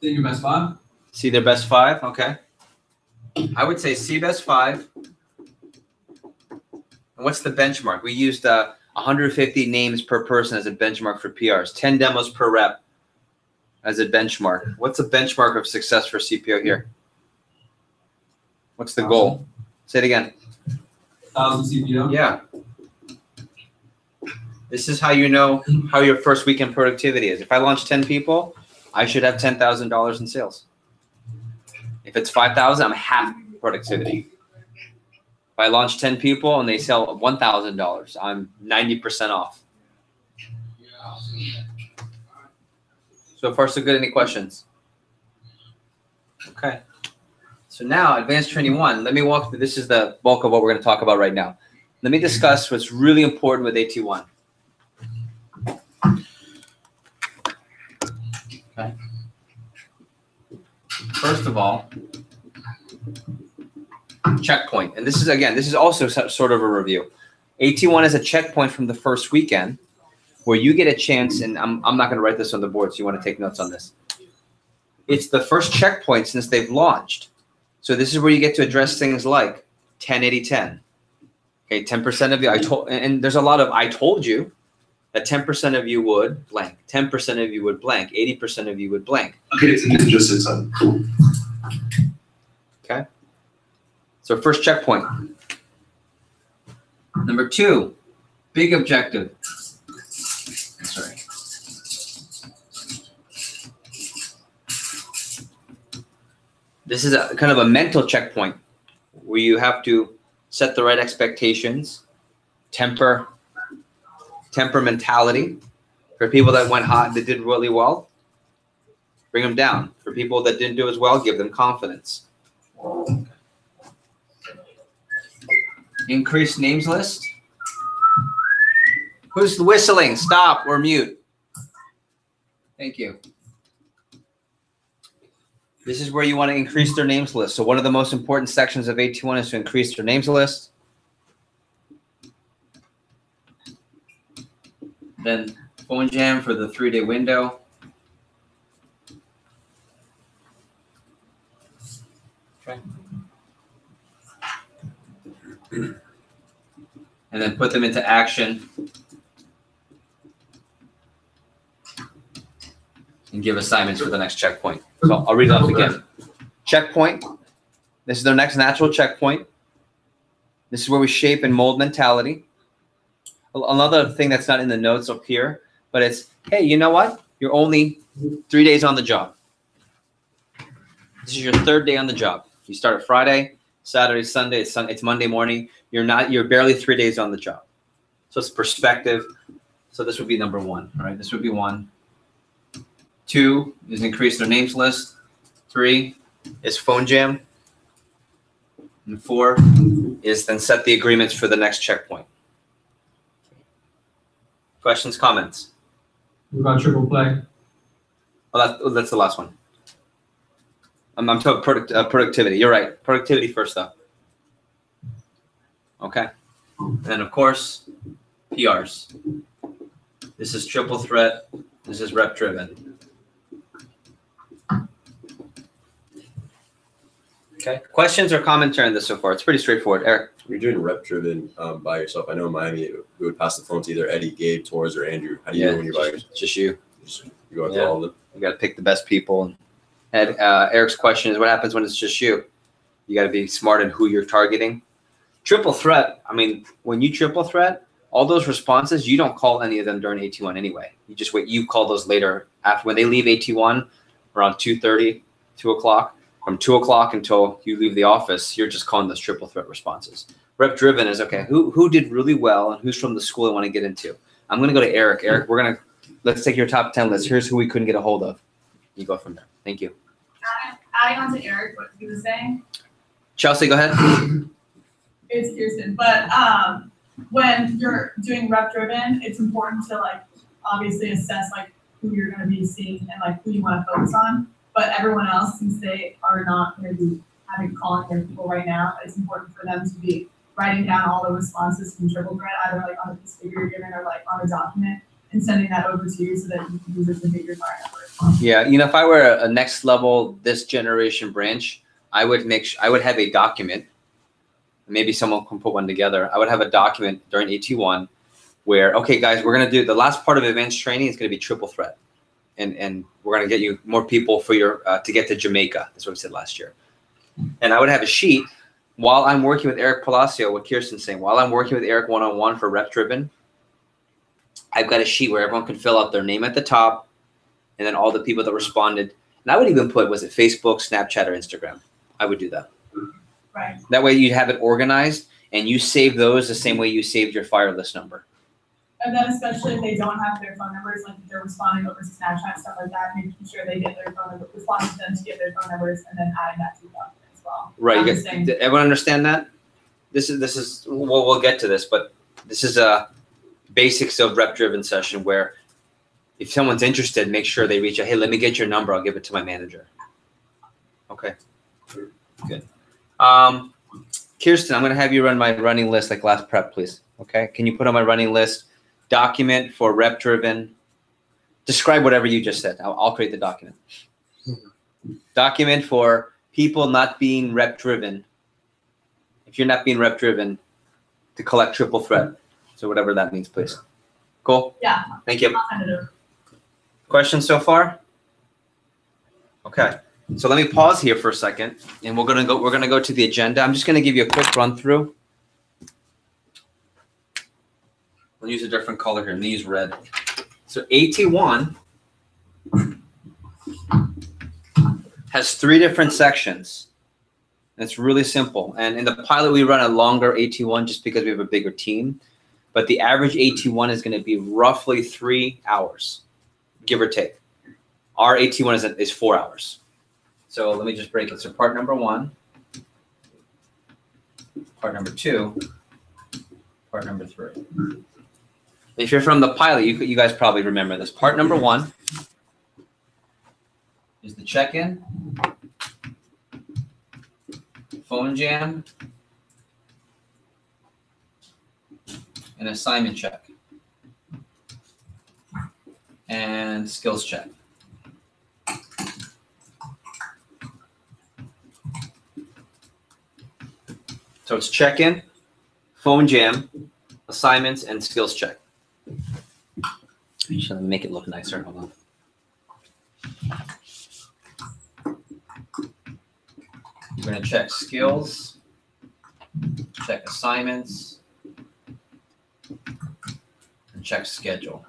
See your best 5? See their best 5? Okay. I would say see best 5. And what's the benchmark? We used 150 names per person as a benchmark for PRs, 10 demos per rep as a benchmark. What's the benchmark of success for CPO here? What's the goal? Say it again. 1,000 CPO? Yeah. This is how you know how your first weekend productivity is. If I launch 10 people, I should have $10,000 in sales. If it's 5,000, I'm half productivity. If I launch 10 people and they sell $1,000, I'm 90% off. So far, so good. Any questions? Okay. So now, advanced training 1. Let me walk through. This is the bulk of what we're going to talk about right now. Let me discuss what's really important with AT1. Okay. First of all, checkpoint. And this is also sort of a review. AT1 is a checkpoint from the first weekend where you get a chance, and I'm not going to write this on the board, so you want to take notes on this. It's the first checkpoint since they've launched. So this is where you get to address things like 10-80-10. Okay, 10% of you, and there's a lot of I told you that 10% of you would blank, 10% of you would blank, 80% of you would blank. Okay, it's just 600. Okay. So first checkpoint. Number 2, big objective. Sorry. This is a kind of a mental checkpoint where you have to set the right expectations, temper mentality. For people that went hot, that did really well, bring them down. For people that didn't do as well, give them confidence. Increase names list. Who's whistling? Stop or mute. Thank you. This is where you want to increase their names list. So one of the most important sections of AT1 is to increase their names list. Then phone jam for the 3-day window. Okay. And then put them into action and give assignments for the next checkpoint. So I'll read it off again. Checkpoint. This is their next natural checkpoint. This is where we shape and mold mentality. Another thing that's not in the notes up here, but it's, hey, you know what? You're only 3 days on the job. This is your 3rd day on the job. You start at Friday, Saturday, Sunday, it's Monday morning. You're barely 3 days on the job. So it's perspective. So this would be number 1, all right? This would be 1. 2 is increase their names list. 3 is phone jam. And 4 is then set the agreements for the next checkpoint. Questions, comments? What about triple play? Well, that's the last one. I'm talking productivity. You're right. Productivity first, though. Okay. And of course, PRs. This is triple threat. This is rep driven. Okay. Questions or commentary on this so far? It's pretty straightforward. Eric. You're doing rep driven by yourself. I know in Miami, we would pass the phone to either Eddie, Gabe, Torres, or Andrew. How do you do when you're by yourself? Just you. You go through all of them. You got to pick the best people. And Eric's question is, what happens when it's just you? You got to be smart in who you're targeting. Triple threat. I mean, when you triple threat, all those responses, you don't call any of them during AT1 anyway. You just wait. You call those later after when they leave AT1 around 2:30, 2 o'clock. From 2 o'clock until you leave the office, you're just calling those triple threat responses. Rep driven is, okay, who did really well and who's from the school I want to get into? I'm going to go to Eric. Eric, let's take your top 10 list. Here's who we couldn't get a hold of. You go from there. Thank you. Adding on to Eric, what he was saying. Chelsea, go ahead. It's Kirsten, but when you're doing rep driven, it's important to obviously assess who you're going to be seeing and who you want to focus on. But everyone else, since they are not going to be calling their people right now, it's important for them to be writing down all the responses from triple threat, either on a piece of paper you're given or on a document, and sending that over to you so that you can use it to make your fire number. Yeah, if I were a next level this generation branch, I would have a document. Maybe someone can put one together. I would have a document during AT1 where, okay, guys, we're going to do the last part of advanced training is going to be triple threat. And we're going to get you more people for your to get to Jamaica. That's what we said last year. And I would have a sheet while I'm working with Eric Palacio, what Kirsten's saying, while I'm working with Eric one-on-one for rep driven, I've got a sheet where everyone can fill out their name at the top and then all the people that responded. And I would even put, was it Facebook, Snapchat, or Instagram? I would do that. Right. That way you have it organized and you save those the same way you saved your fire list number. And then especially if they don't have their phone numbers, like if they're responding over Snapchat, stuff like that, making sure they get their phone number, respond to them to get their phone numbers, and then adding that to the document as well. Right. Not You just get, saying- did everyone understand that? This is we'll get to this, but this is a basics of rep-driven session where if someone's interested, make sure they reach out. Hey, let me get your number. I'll give it to my manager. Okay. Good. Kirsten, I'm going to have you run my running list like last prep, please. Okay. Can you put on my running list document for rep-driven? Describe whatever you just said. I'll create the document. Document for people not being rep-driven. If you're not being rep-driven, to collect triple threat. So whatever that means, please. Cool? Yeah. Thank you. I'll send it over. Questions so far? Okay. So let me pause here for a second, and we're gonna go to the agenda. I'm just gonna give you a quick run through. We'll use a different color here. I'm gonna use red. So AT1 has 3 different sections. It's really simple. And in the pilot, we run a longer AT1 just because we have a bigger team. But the average AT1 is going to be roughly 3 hours, give or take. Our AT1 is 4 hours. So let me just break it. So part number 1, part number 2, part number 3. If you're from the pilot, you guys probably remember this. Part number 1 is the check-in, phone jam, an assignment check, and skills check. So it's check-in, phone jam, assignments, and skills check. Let me make it look nicer. Hold on. You're going to check skills, check assignments, and check schedule.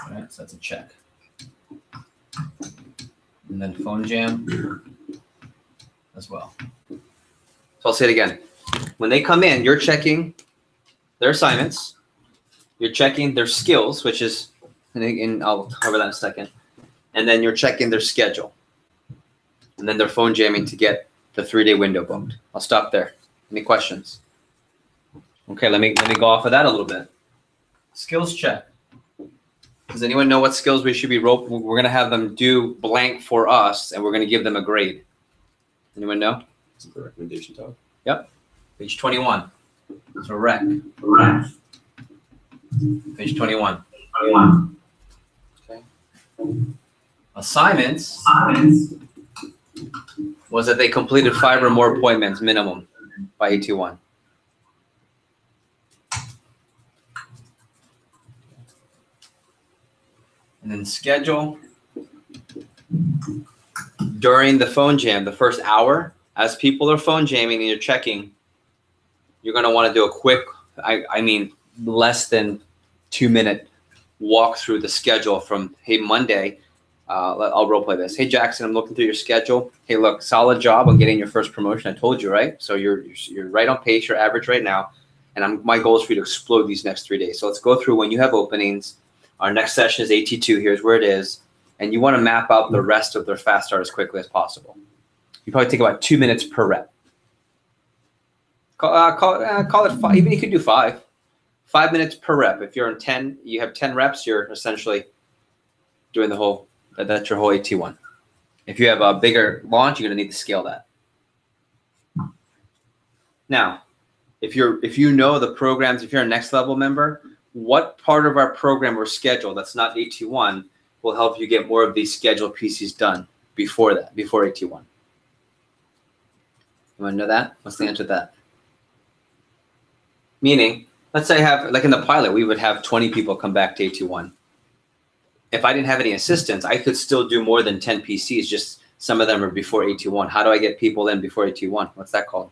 All right, so that's a check. And then phone jam as well. So I'll say it again. When they come in, you're checking their assignments, you're checking their skills, which is, and I'll cover that in a second, and then you're checking their schedule. And then they're phone jamming to get the 3-day window booked. I'll stop there. Any questions? Okay, let me go off of that a little bit. Skills check. Does anyone know what skills we should be We're going to have them do blank for us, and we're going to give them a grade. Anyone know? Is it the recommendation talk? Yep. Page 21. So rec. Page 21. Okay. Assignments was that they completed 5 or more appointments minimum by AT1. And then schedule during the phone jam, the first hour, as people are phone jamming and you're checking, you're going to want to do a quick, I mean, less than 2-minute walk through the schedule from, hey, Monday, I'll role play this. Hey, Jackson, I'm looking through your schedule. Hey, look, solid job on getting your first promotion. I told you, right? So you're right on pace, you're average right now. And my goal is for you to explode these next 3 days. So let's go through when you have openings. Our next session is AT2. Here's where it is. And you want to map out the rest of their fast start as quickly as possible. You probably take about 2 minutes per rep. Call it 5. Even you could do 5. 5 minutes per rep. If you're in 10, you have 10 reps, you're essentially doing the whole, that's your whole AT1. If you have a bigger launch, you're going to need to scale that. Now, if you know the programs, if you're a next level member, what part of our program or schedule that's not AT1 will help you get more of these scheduled PCs done before that, before AT1? You want to know that? What's the answer to that? Meaning, let's say I have, like in the pilot, we would have 20 people come back to AT1. If I didn't have any assistants, I could still do more than 10 PCs, just some of them are before AT1. How do I get people in before AT1? What's that called?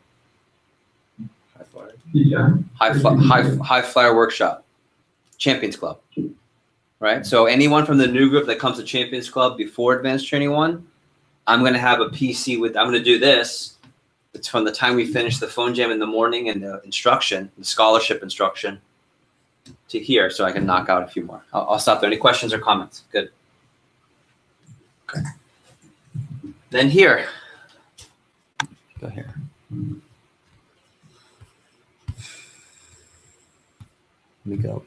High flyer. Yeah. High flyer workshop. Champions Club. Right? So anyone from the new group that comes to Champions Club before Advanced Training 1, I'm going to have a PC with, I'm going to do this it's from the time we finish the phone jam in the morning and the instruction, the scholarship instruction, to here, so I can knock out a few more. I'll stop there. Any questions or comments? Good. Okay. Then here, go here. Let me go.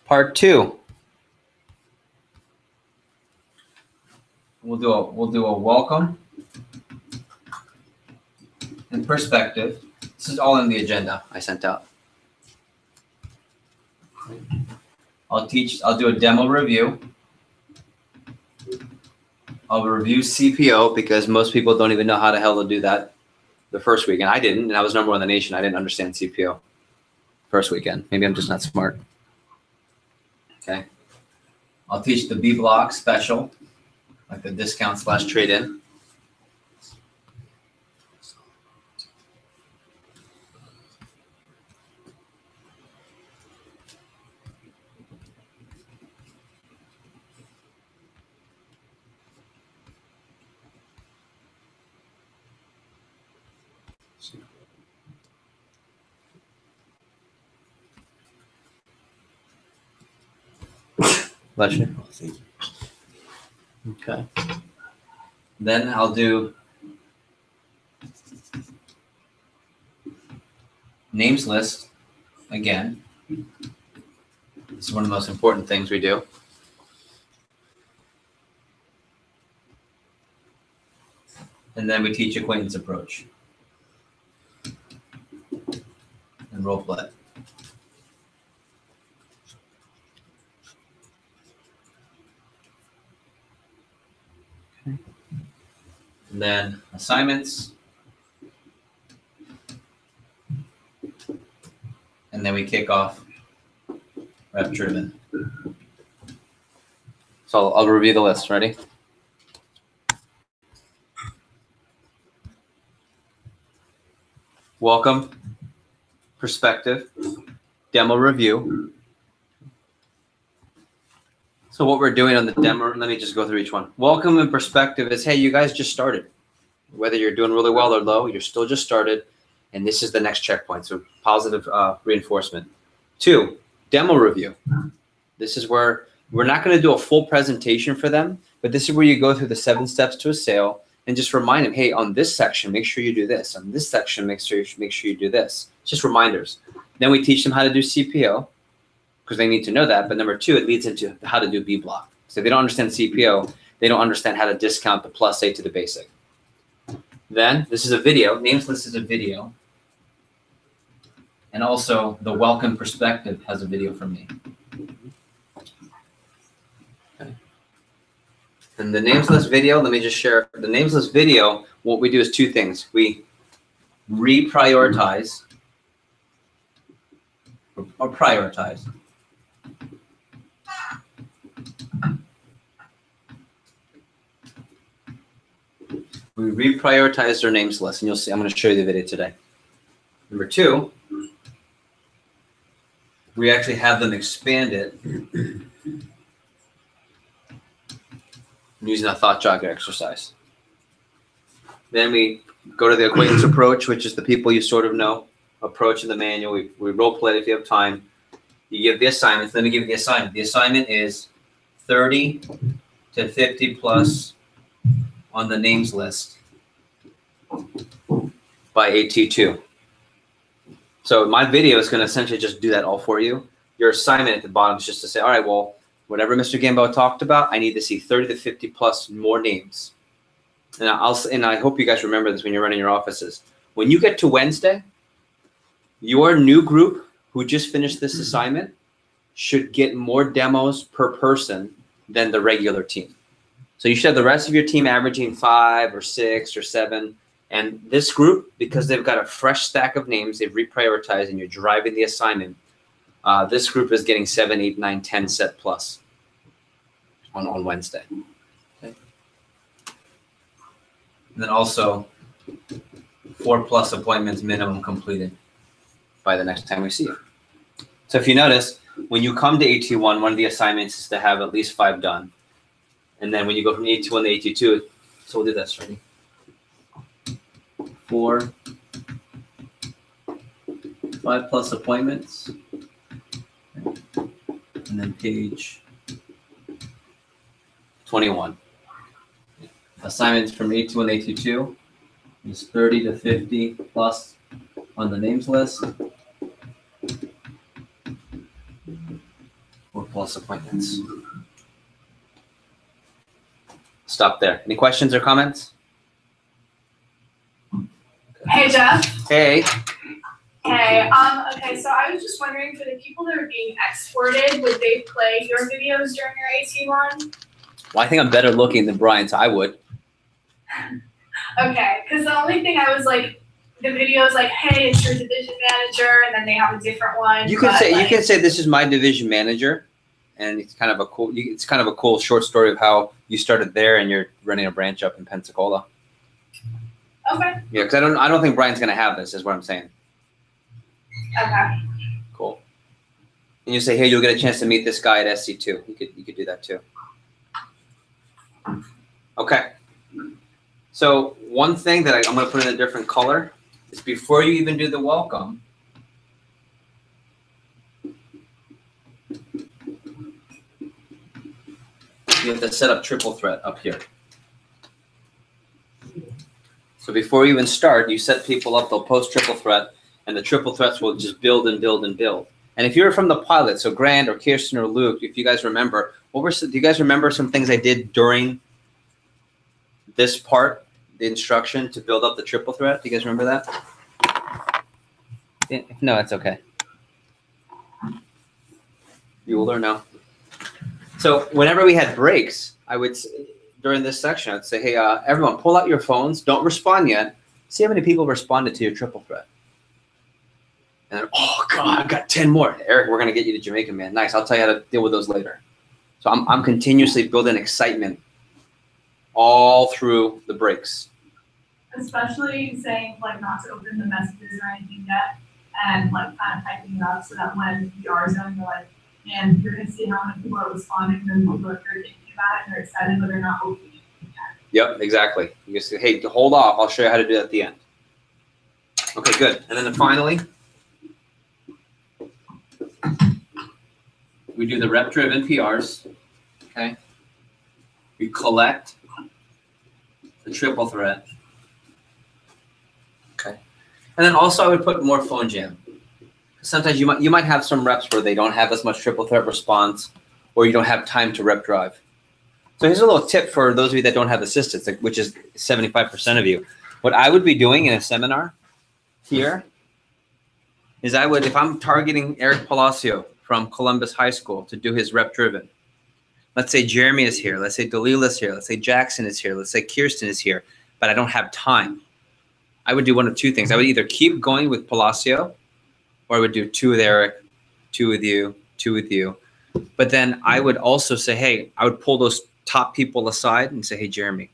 Part 2. We'll do a welcome and perspective. This is all in the agenda I sent out. I'll do a demo review. I'll review CPO because most people don't even know how the hell to do that the first weekend. I didn't, and I was #1 in the nation. I didn't understand CPO first weekend. Maybe I'm just not smart. Okay. I'll teach the B block special, like the discount / trade-in. Bless you. Thank you. Okay. Then I'll do names list again. This is one of the most important things we do. And then we teach acquaintance approach and role play. And then assignments. And then we kick off rep driven. So I'll review the list. Ready? Welcome, perspective, demo review. So what we're doing on the demo, let me just go through each one. Welcome and perspective is, hey, you guys just started. Whether you're doing really well or low, you're still just started. And this is the next checkpoint. So positive reinforcement. 2, demo review. This is where we're not going to do a full presentation for them, but this is where you go through the 7 steps to a sale and just remind them, hey, on this section, make sure you do this. On this section, make sure you do this. It's just reminders. Then we teach them how to do CPO because they need to know that. But number 2, it leads into how to do B block. So if they don't understand CPO, they don't understand how to discount the +8 to the basic. Then this is a video. Names list is a video. And also the welcome perspective has a video from me. Okay. And the names list video, let me just share. The names list video, what we do is 2 things. We reprioritize or prioritize. We reprioritize their names list, and you'll see, I'm going to show you the video today. Number 2, we actually have them expand it using a thought jogger exercise. Then we go to the acquaintance approach, which is the people you sort of know. Approach in the manual. We role play it if you have time. You give the assignments. Let me give you the assignment. The assignment is 30 to 50 plus on the names list by AT2. So my video is going to essentially just do that all for you. Your assignment at the bottom is just to say, all right, well, whatever Mr. Gambo talked about, I need to see 30 to 50 plus more names. And I hope you guys remember this when you're running your offices. When you get to Wednesday, your new group who just finished this assignment should get more demos per person than the regular team. So you should have the rest of your team averaging 5 or 6 or 7. And this group, because they've got a fresh stack of names, they've reprioritized and you're driving the assignment, this group is getting 7, 8, 9, 10 set plus on Wednesday. Okay. And then also 4 plus appointments minimum completed by the next time we see you. So if you notice, when you come to AT1, one of the assignments is to have at least 5 done. And then when you go from AT1 to AT2, so we'll do this, ready? 4, 5+ appointments. And then page 21. Assignments from AT1, AT2 is 30 to 50 plus on the names list. 4+ appointments. Stop there. Any questions or comments? Hey, Jeff. Hey. Hey, okay, so I was just wondering, for the people that are being exported, would they play your videos during your AT1? Well, I think I'm better looking than Brian, so I would. Okay, because the only thing I was like, the video is like, hey, it's your division manager, and then they have a different one. You can say this is my division manager, and it's kind of a cool short story of how you started there and you're running a branch up in Pensacola. Okay. Yeah, because I don't think Brian's gonna have this, is what I'm saying. Okay. Cool. And you say, hey, you'll get a chance to meet this guy at SC2. You could do that too. Okay. So one thing that I'm going to put in a different color is before you even do the welcome, you have to set up triple threat up here. So before you even start, you set people up, they'll post triple threat, and the triple threats will just build and build and build. And if you're from the pilot, so Grant or Kirsten or Luke, if you guys remember, do you guys remember some things I did during this part, the instruction to build up the triple threat? Do you guys remember that? If no, it's okay. You will or no? So whenever we had breaks, I would, during this section, I'd say, hey, everyone, pull out your phones. Don't respond yet. See how many people responded to your triple threat. And then, oh, God, I've got 10 more. Eric, we're going to get you to Jamaica, man. Nice. I'll tell you how to deal with those later. So I'm continuously building excitement all through the breaks. Especially saying, like, not to open the messages or anything yet, and, like, kind of typing it up so that when you are done, you're like, man, you're going to see how many people are responding, and people are thinking about it, and they're excited, but they're not opening it yet. Yep, exactly. You just say, hey, hold off. I'll show you how to do that at the end. Okay, good. And then finally, we do the rep-driven PRs, okay? We collect the triple threat, okay? And then also I would put more phone jam. Sometimes you might have some reps where they don't have as much triple threat response, or you don't have time to rep drive. So here's a little tip for those of you that don't have assistants, which is 75% of you. What I would be doing in a seminar here is I would, if I'm targeting Eric Palacio from Columbus High School to do his rep driven, let's say Jeremy is here, let's say Delila's here, let's say Jackson is here, let's say Kirsten is here, but I don't have time. I would do one of two things. I would either keep going with Palacio, or I would do 2 with Eric, 2 with you, 2 with you. But then I would also say, hey, I would pull those top people aside and say, hey, Jeremy,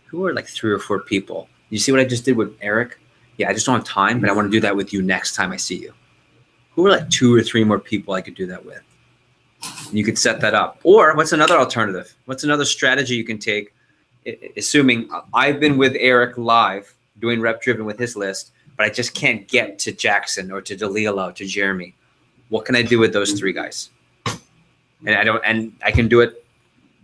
who are like 3 or 4 people? You see what I just did with Eric? Yeah, I just don't have time, but I want to do that with you next time I see you. Who are like 2 or 3 more people I could do that with? And you could set that up. Or what's another alternative? What's another strategy you can take, assuming I've been with Eric live doing rep driven with his list, but I just can't get to Jackson or to Delila or to Jeremy. What can I do with those 3 guys? And I can do it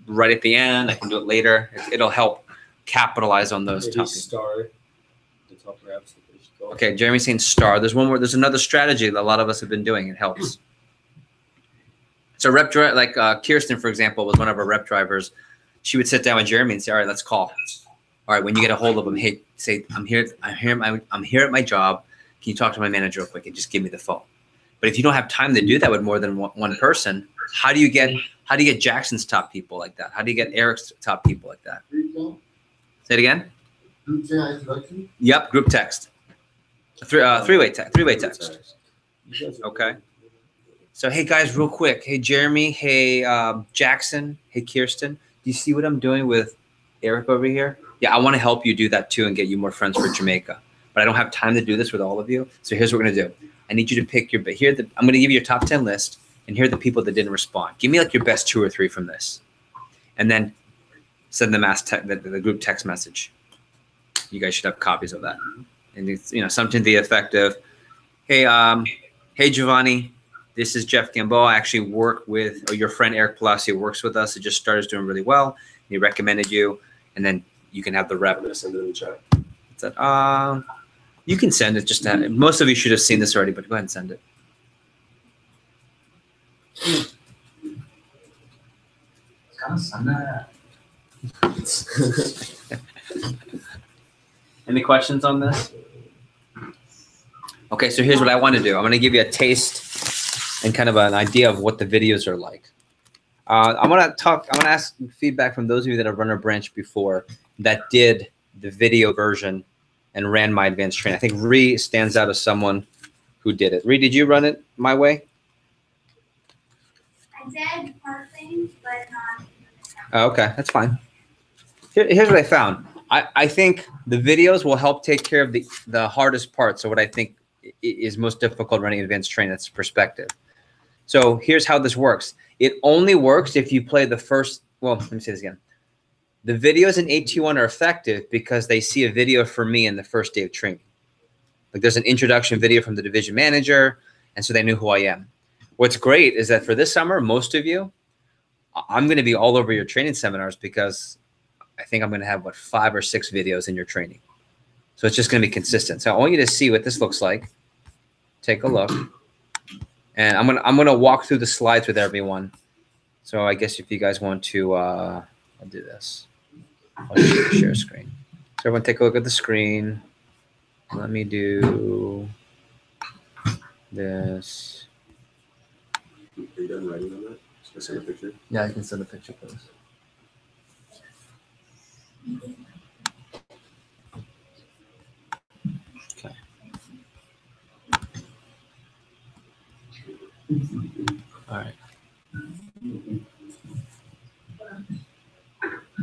right at the end. I can do it later. It'll help capitalize on those top star the top reps. Okay, Jeremy's saying star. There's one more. There's another strategy that a lot of us have been doing. It helps. So rep drive, like Kirsten, for example, was one of our rep drivers. She would sit down with Jeremy and say, all right, let's call. All right, when you get a hold of him, hey, say, I'm here at my job. Can you talk to my manager real quick and just give me the phone? But if you don't have time to do that with more than one person, how do you get Jackson's top people like that? How do you get Eric's top people like that? Say it again. Group chat introduction? Yep, group text. Three-way text. Okay. So hey guys, real quick. Hey Jeremy. Hey Jackson. Hey Kirsten. Do you see what I'm doing with Eric over here? Yeah, I want to help you do that too and get you more friends for Jamaica. But I don't have time to do this with all of you. So here's what we're gonna do. I need you to pick your. I'm gonna give you your top 10 list, and here are the people that didn't respond. Give me like your best 2 or 3 from this, and then send the group text message. You guys should have copies of that. And it's, something to the effect of, hey, hey, Giovanni, this is Jeff Gamboa. I actually work with, or your friend Eric Palacio works with us. It just started doing really well. He recommended you, and then you can have the rep. I'm gonna send it in the chat. You can send it. Just most of you should have seen this already, but go ahead and send it. Any questions on this? Okay, so here's what I want to do. I'm going to give you a taste and kind of an idea of what the videos are like. I'm going to ask feedback from those of you that have run a branch before that did the video version and ran my advanced training. I think Ree stands out as someone who did it. Ree, did you run it my way? I did partly, but not. Oh, okay, that's fine. Here's what I found. I think the videos will help take care of the hardest part. So what I think is most difficult running advanced training, that's perspective. So here's how this works. It only works if you play the first, well, let me say this again. The videos in AT1 are effective because they see a video for me in the first day of training. Like there's an introduction video from the division manager, and so they knew who I am. What's great is that for this summer, most of you, I'm going to be all over your training seminars because I think I'm going to have, 5 or 6 videos in your training. So it's just going to be consistent. So I want you to see what this looks like. Take a look. And I'm going to walk through the slides with everyone. So I guess if you guys want to, I'll do this. I'll share screen. So everyone take a look at the screen. Let me do this. Are you done writing on that? Should I send a picture? Yeah, I can send a picture, please. Okay. All right.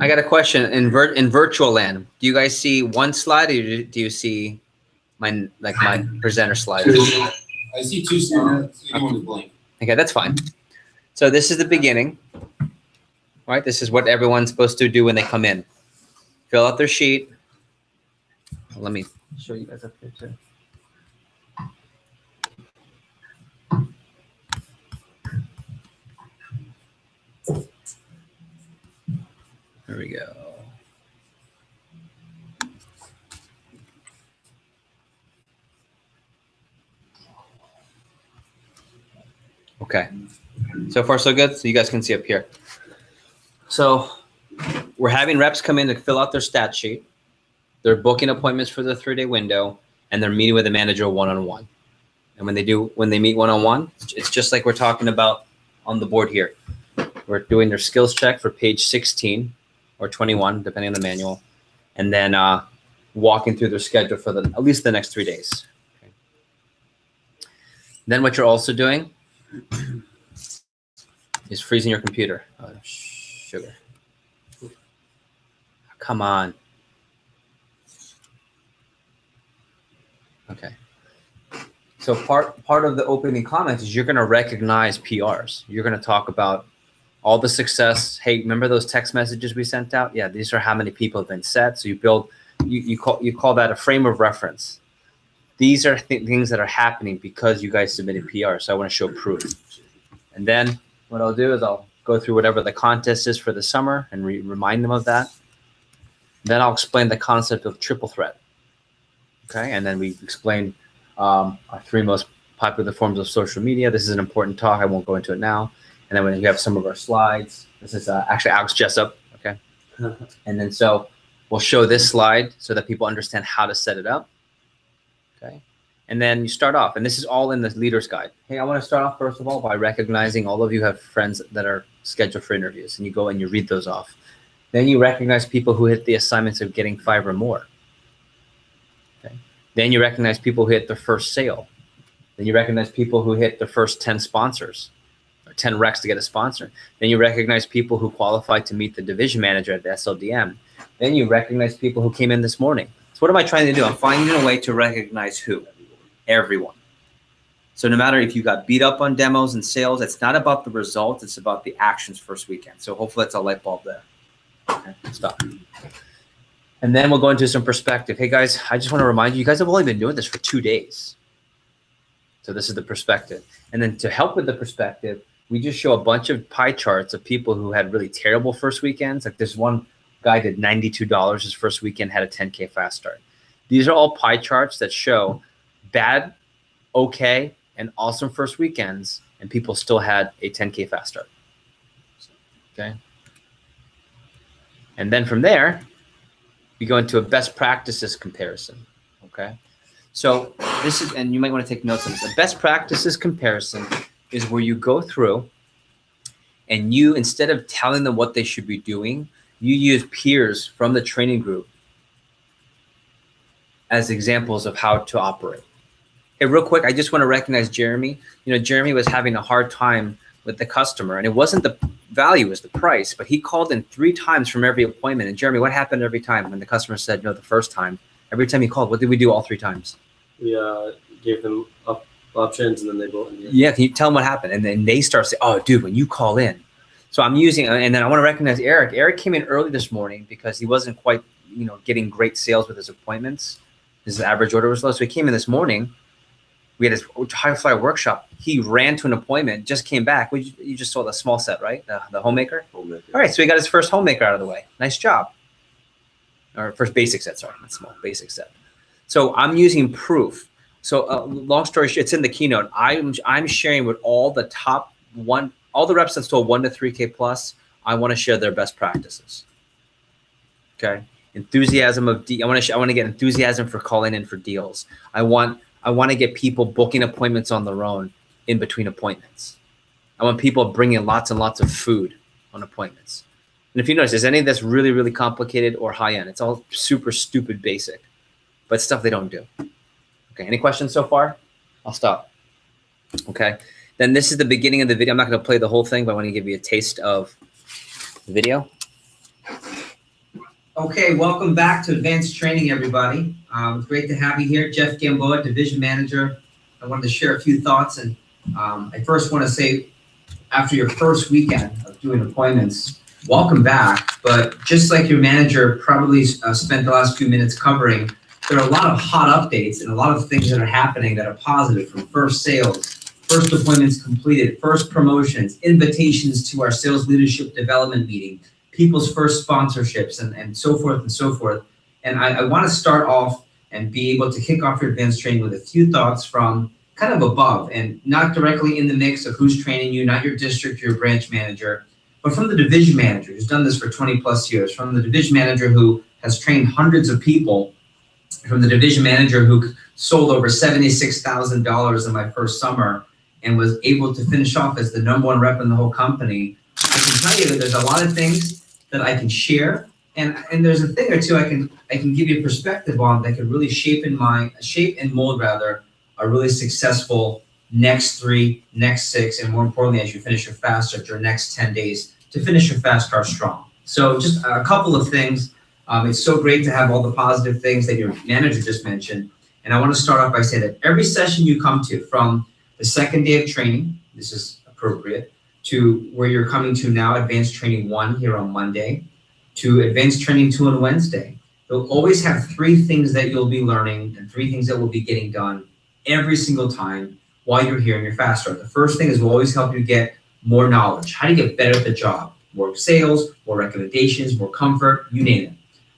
I got a question in virtual land. Do you guys see one slide, or do you see my presenter slide? I see 2 slides. Anyone is blank. Okay, that's fine. So this is the beginning, right? This is what everyone's supposed to do when they come in. Fill out their sheet. Let me show you guys up here too. There we go. Okay. So far, so good. So you guys can see up here. So we're having reps come in to fill out their stat sheet. They're booking appointments for the 3-day window, and they're meeting with the manager one-on-one. And when they meet one-on-one, it's just like we're talking about on the board here. We're doing their skills check for page 16 or 21, depending on the manual, and then walking through their schedule for at least the next 3 days. Okay. Then what you're also doing is freezing your computer. Oh, sugar. Come on. Okay. So part of the opening comments is you're going to recognize PRs. You're going to talk about all the success. Hey, remember those text messages we sent out? Yeah, these are how many people have been set. So you build, you call that a frame of reference. These are things that are happening because you guys submitted PR. So I want to show proof. And then what I'll do is I'll go through whatever the contest is for the summer and remind them of that. Then I'll explain the concept of triple threat. Okay, and then we explain our 3 most popular forms of social media. This is an important talk. I won't go into it now. And then we have some of our slides. This is actually Alex Jessup. Okay, and then so we'll show this slide so that people understand how to set it up. Okay, and then you start off, and this is all in the leader's guide. Hey, I want to start off first of all by recognizing all of you have friends that are scheduled for interviews, and you go and you read those off. Then you recognize people who hit the assignments of getting 5 or more. Okay. Then you recognize people who hit their first sale. Then you recognize people who hit their first 10 sponsors, or 10 recs to get a sponsor. Then you recognize people who qualified to meet the division manager at the SLDM. Then you recognize people who came in this morning. So what am I trying to do? I'm finding a way to recognize who? Everyone. So no matter if you got beat up on demos and sales, it's not about the results, it's about the actions first weekend. So hopefully that's a light bulb there. Okay, stop. And then we'll go into some perspective. Hey guys, I just want to remind you, you guys have only been doing this for 2 days. So this is the perspective. And then to help with the perspective, we just show a bunch of pie charts of people who had really terrible first weekends. Like this one guy did $92 his first weekend, had a 10K fast start. These are all pie charts that show bad, okay, and awesome first weekends, and people still had a 10K fast start. Okay. And then from there, we go into a best practices comparison. Okay. So this is, and you might want to take notes on this. A best practices comparison is where you go through and you, instead of telling them what they should be doing, you use peers from the training group as examples of how to operate. Hey, real quick, I just want to recognize Jeremy. You know, Jeremy was having a hard time with the customer, and it wasn't the value, it was the price, but he called in 3 times from every appointment. And Jeremy, what happened every time when the customer said no the first time? Every time he called, what did we do all 3 times? We gave them options, and then they both. Yeah, can you tell them what happened? And then they start saying, oh, dude, when you call in. So I'm using, and then I want to recognize Eric. Eric came in early this morning because he wasn't quite, you know, getting great sales with his appointments. His average order was low. So he came in this morning. We had his high flyer workshop. He ran to an appointment, just came back. You just saw the small set, right? The homemaker? Homemaker. All right, so he got his first homemaker out of the way. Nice job. Or first basic set, sorry, not small, basic set. So I'm using proof. So long story short, it's in the keynote. I'm sharing with all the all the reps that sold 1 to 3K plus. I want to share their best practices. Okay, enthusiasm of I want to get enthusiasm for calling in for deals. I want to get people booking appointments on their own in between appointments. I want people bringing lots and lots of food on appointments. And if you notice, is any of this really, really complicated or high end? It's all super stupid basic, but stuff they don't do. Okay, any questions so far? I'll stop. Okay, then this is the beginning of the video. I'm not going to play the whole thing, but I want to give you a taste of the video. Okay, welcome back to Advanced Training, everybody. It's great to have you here. Jeff Gamboa, Division Manager. I wanted to share a few thoughts, and I first want to say, after your first weekend of doing appointments, welcome back. But just like your manager probably spent the last few minutes covering, there are a lot of hot updates and a lot of things that are happening that are positive, from first sales, first appointments completed, first promotions, invitations to our sales leadership development meeting, people's first sponsorships, and so forth and so forth. And I want to start off and be able to kick off your advanced training with a few thoughts from kind of above, and not directly in the mix of who's training you, not your district, your branch manager, but from the division manager who's done this for 20 plus years, from the division manager who has trained hundreds of people, from the division manager who sold over $76,000 in my first summer and was able to finish off as the #1 rep in the whole company. I can tell you that there's a lot of things that I can share, and there's a thing or two I can give you perspective on that could really shape and mold rather a really successful next 3, next 6, and more importantly, as you finish your fast start, your next 10 days to finish your fast start strong. So just a couple of things. It's so great to have all the positive things that your manager just mentioned. And I want to start off by saying that every session you come to, from the second day of training, this is appropriate, to where you're coming to now, Advanced Training 1 here on Monday, to Advanced Training 2 on Wednesday, you'll always have 3 things that you'll be learning and 3 things that will be getting done every single time while you're here in your fast start. The first thing is we'll always help you get more knowledge. How do you get better at the job? More sales, more recommendations, more comfort, you name it.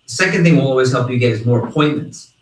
The second thing we'll always help you get is more appointments.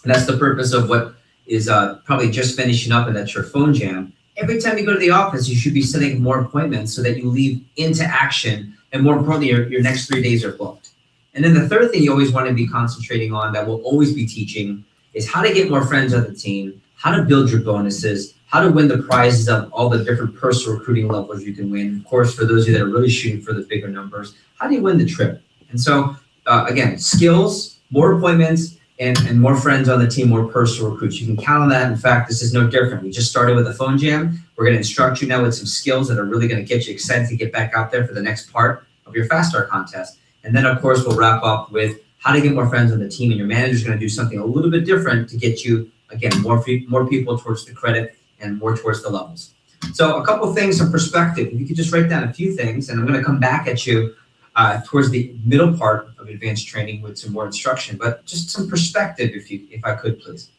And that's the purpose of what is probably just finishing up, and that's your phone jam. Every time you go to the office, you should be setting more appointments so that you leave into action, and more importantly, your next 3 days are booked. And then the third thing you always want to be concentrating on, that we'll always be teaching, is how to get more friends on the team, how to build your bonuses, how to win the prizes of all the different personal recruiting levels you can win. Of course, for those of you that are really shooting for the bigger numbers, how do you win the trip? And so, again, skills, more appointments, and more friends on the team, more personal recruits. You can count on that. In fact, this is no different. We just started with a phone jam. We're going to instruct you now with some skills that are really going to get you excited to get back out there for the next part of your Fast Start contest. And then, of course, we'll wrap up with how to get more friends on the team. And your manager's going to do something a little bit different to get you, again, more people towards the credit and more towards the levels. So a couple things, some perspective. If you could just write down a few things, and I'm going to come back at you towards the middle part of advanced training with some more instruction, but just some perspective, if I could, please.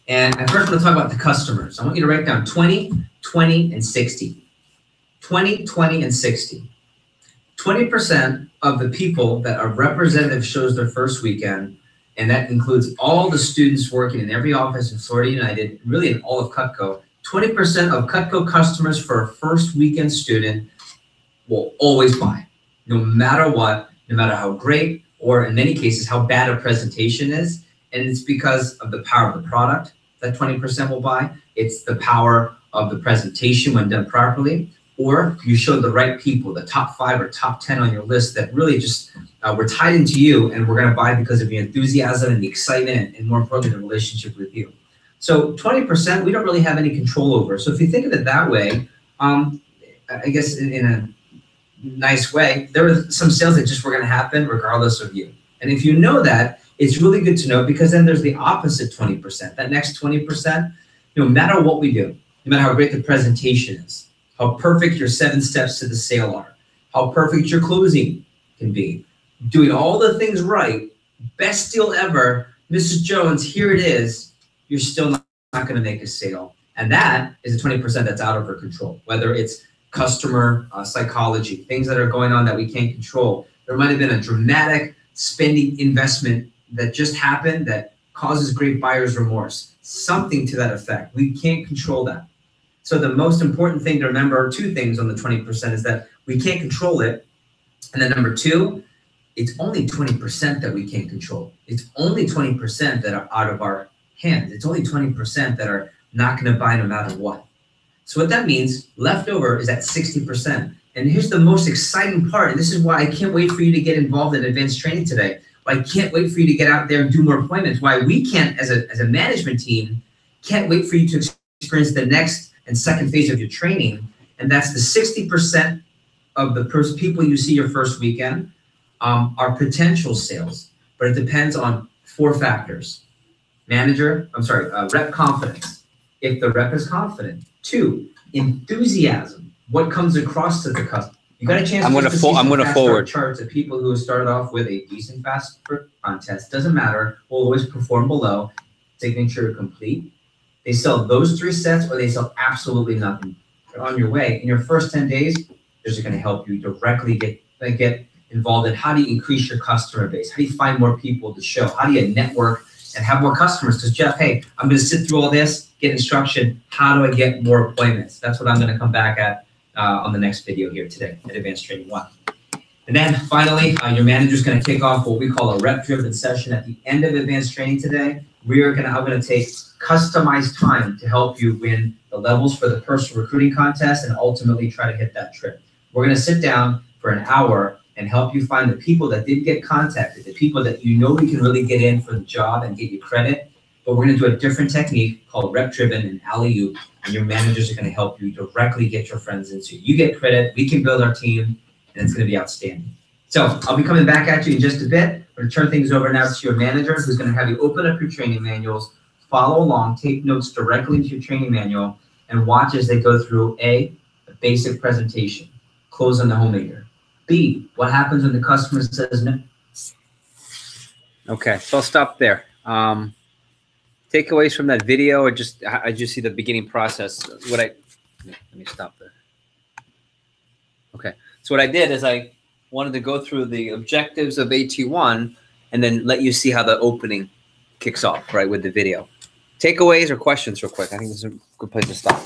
And I first want to talk about the customers. I want you to write down 20, 20, and 60. 20, 20, and 60. 20% of the people that a representative shows their first weekend, and that includes all the students working in every office in Florida United, really in all of Cutco, 20% of Cutco customers for a first weekend student will always buy, no matter what, no matter how great, or in many cases, how bad a presentation is. And it's because of the power of the product that 20% will buy. It's the power of the presentation when done properly, or you show the right people, the top 5 or top 10 on your list that really just were tied into you and we're gonna buy because of your enthusiasm and the excitement and more importantly, the relationship with you. So 20% we don't really have any control over. So if you think of it that way, I guess in a nice way, there are some sales that just were gonna happen regardless of you. And if you know that, it's really good to know because then there's the opposite 20%. That next 20%, no matter what we do, no matter how great the presentation is, how perfect your 7 steps to the sale are, how perfect your closing can be, doing all the things right, best deal ever, Mrs. Jones, here it is, you're still not gonna make a sale. And that is a 20% that's out of our control, whether it's customer psychology, things that are going on that we can't control. There might have been a dramatic spending investment that just happened that causes great buyer's remorse, something to that effect. We can't control that. So the most important thing to remember are 2 things on the 20% is that we can't control it. And then number 2, it's only 20% that we can't control. It's only 20% that are out of our hands. It's only 20% that are not gonna buy no matter what. So what that means, leftover is at 60%. And here's the most exciting part, and this is why I can't wait for you to get involved in advanced training today. Why I can't wait for you to get out there and do more appointments. Why we can't, as a management team, can't wait for you to experience the next and second phase of your training. And that's the 60% of the people you see your first weekend are potential sales. But it depends on 4 factors. Rep confidence. If the rep is confident. 2, enthusiasm. What comes across to the customer. You got a chance to see some forward charts of people who have started off with a decent fast contest. Doesn't matter. We'll always perform below. Signature complete. They sell those 3 sets or they sell absolutely nothing. You're on your way. In your first 10 days, they're going to help you directly get involved in how do you increase your customer base? How do you find more people to show? How do you network and have more customers? Because Jeff, hey, I'm going to sit through all this, get instruction. How do I get more appointments? That's what I'm going to come back at on the next video here today at Advanced Training 1. And then finally, your manager's going to kick off what we call a rep-driven session at the end of Advanced Training today. I'm going to take customized time to help you win the levels for the personal recruiting contest and ultimately try to hit that trip. We're going to sit down for an hour and help you find the people that did get contacted, the people that you know we can really get in for the job and get you credit. But we're going to do a different technique called rep-driven and alley-oop, and your managers are going to help you directly get your friends in. So you get credit, we can build our team, and it's going to be outstanding. So I'll be coming back at you in just a bit. I'm going to turn things over now to your manager, who's going to have you open up your training manuals, follow along, take notes directly into your training manual, and watch as they go through A, the basic presentation, close on the homemaker. B, what happens when the customer says no? Okay, so I'll stop there. Takeaways from that video, or I just see the beginning process. Let me stop there. Okay, so what I did is I wanted to go through the objectives of AT1 and then let you see how the opening kicks off, right, with the video. Takeaways or questions real quick? I think this is a good place to stop.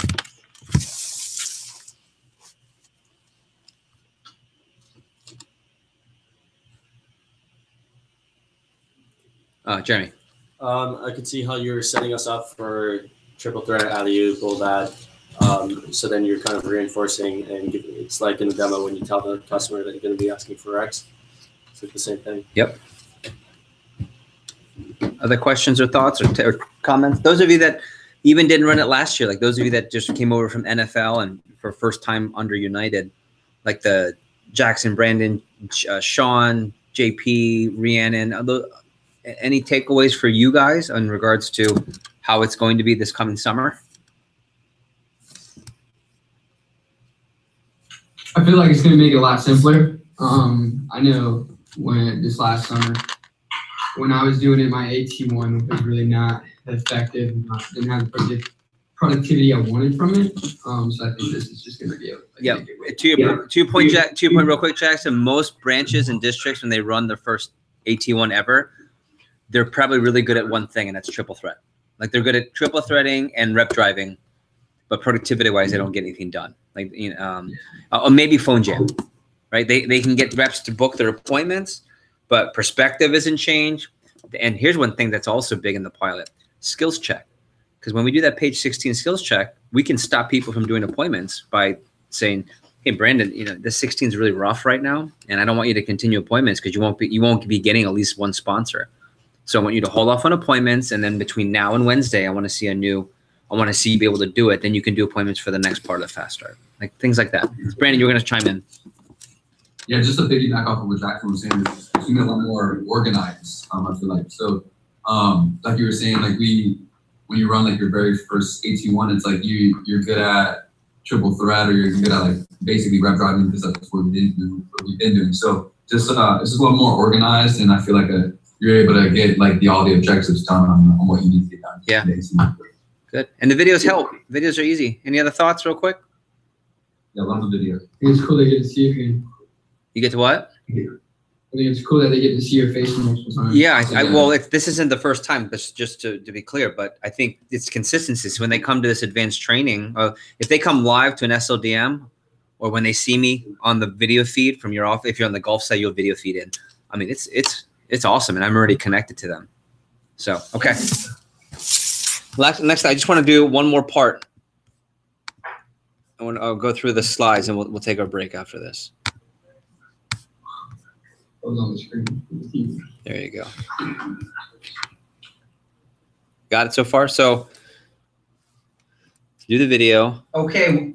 Jeremy. I could see how you're setting us up for triple threat alley-oop, all that. So then you're kind of reinforcing, and it's like in the demo when you tell the customer that you're going to be asking for X. It's like the same thing. Yep. Other questions or thoughts or comments? Those of you that even didn't run it last year, like those of you that just came over from NFL and for first time under United, like the Jackson, Brandon, Sean, JP, Rhiannon, any takeaways for you guys in regards to how it's going to be this coming summer? I feel like it's going to make it a lot simpler. I know when this last summer, when I was doing it, my AT1 was really not effective. Didn't have the productivity I wanted from it. So I think this is just going to be To your point, real quick, Jackson. Most branches and districts, when they run their first AT1 ever, they're probably really good at one thing, and that's triple threat. Like they're good at triple threading and rep driving, but productivity wise, they don't get anything done. Like or maybe phone jam, right? They can get reps to book their appointments, but perspective isn't changed. And here's one thing that's also big in the pilot: skills check. Because when we do that page 16 skills check, we can stop people from doing appointments by saying, "Hey, Brandon, this 16 is really rough right now, and I don't want you to continue appointments because you won't be getting at least one sponsor. So I want you to hold off on appointments, and then between now and Wednesday, I want to see you be able to do it. Then you can do appointments for the next part of the fast start, like things like that." Brandon, you're going to chime in. Yeah, just to piggyback off of what Jackson was saying, it's going to be a lot more organized. I feel like so, like you were saying, like when you run like your very first AT1, it's like you're good at triple threat, or you're good at like basically rep driving because that's what we've been doing. So just it's just a little more organized, and I feel like you're able to get like all the objectives done on what you need to get done. Yeah. Good. And the videos help. Videos are easy. Any other thoughts, real quick? Yeah, I love the video. It's cool they get to see you again. You get to what? I think it's cool that they get to see your face multiple times. Yeah, well, this isn't the first time, just to be clear, but I think it's consistency. So when they come to this advanced training, if they come live to an SLDM, or when they see me on the video feed from your office, if you're on the golf site, you'll video feed in. I mean, it's awesome, and I'm already connected to them. So, okay. Next, I just want to do one more part. I'll go through the slides, and we'll take our break after this. On the screen. There you go. Got it so far? So do the video. Okay.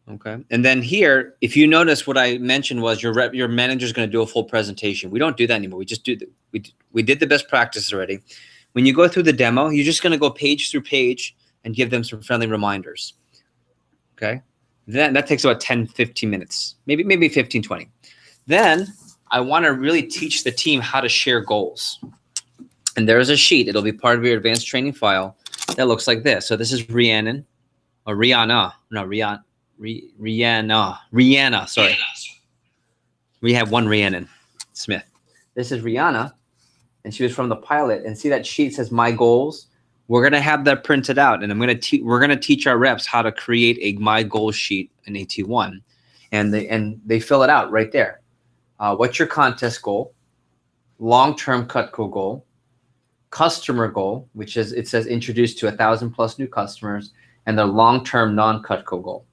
Okay. And then here, if you notice, what I mentioned was your manager's going to do a full presentation. We don't do that anymore. We just do we did the best practice already. When you go through the demo, you're just going to go page through page and give them some friendly reminders. Okay. Then that takes about 10, 15 minutes, maybe 15, 20. Then I want to really teach the team how to share goals. And there's a sheet. It'll be part of your advanced training file that looks like this. So this is Rihanna, sorry. We have one Rhiannon Smith. This is Rihanna, and she was from the pilot. And see that sheet says my goals? We're going to have that printed out, and we're going to teach our reps how to create a my goals sheet in AT1. And they fill it out right there. What's your contest goal? Long-term Cutco goal, customer goal, which is, it says introduce to 1,000+ new customers, and the long-term non-Cutco goal.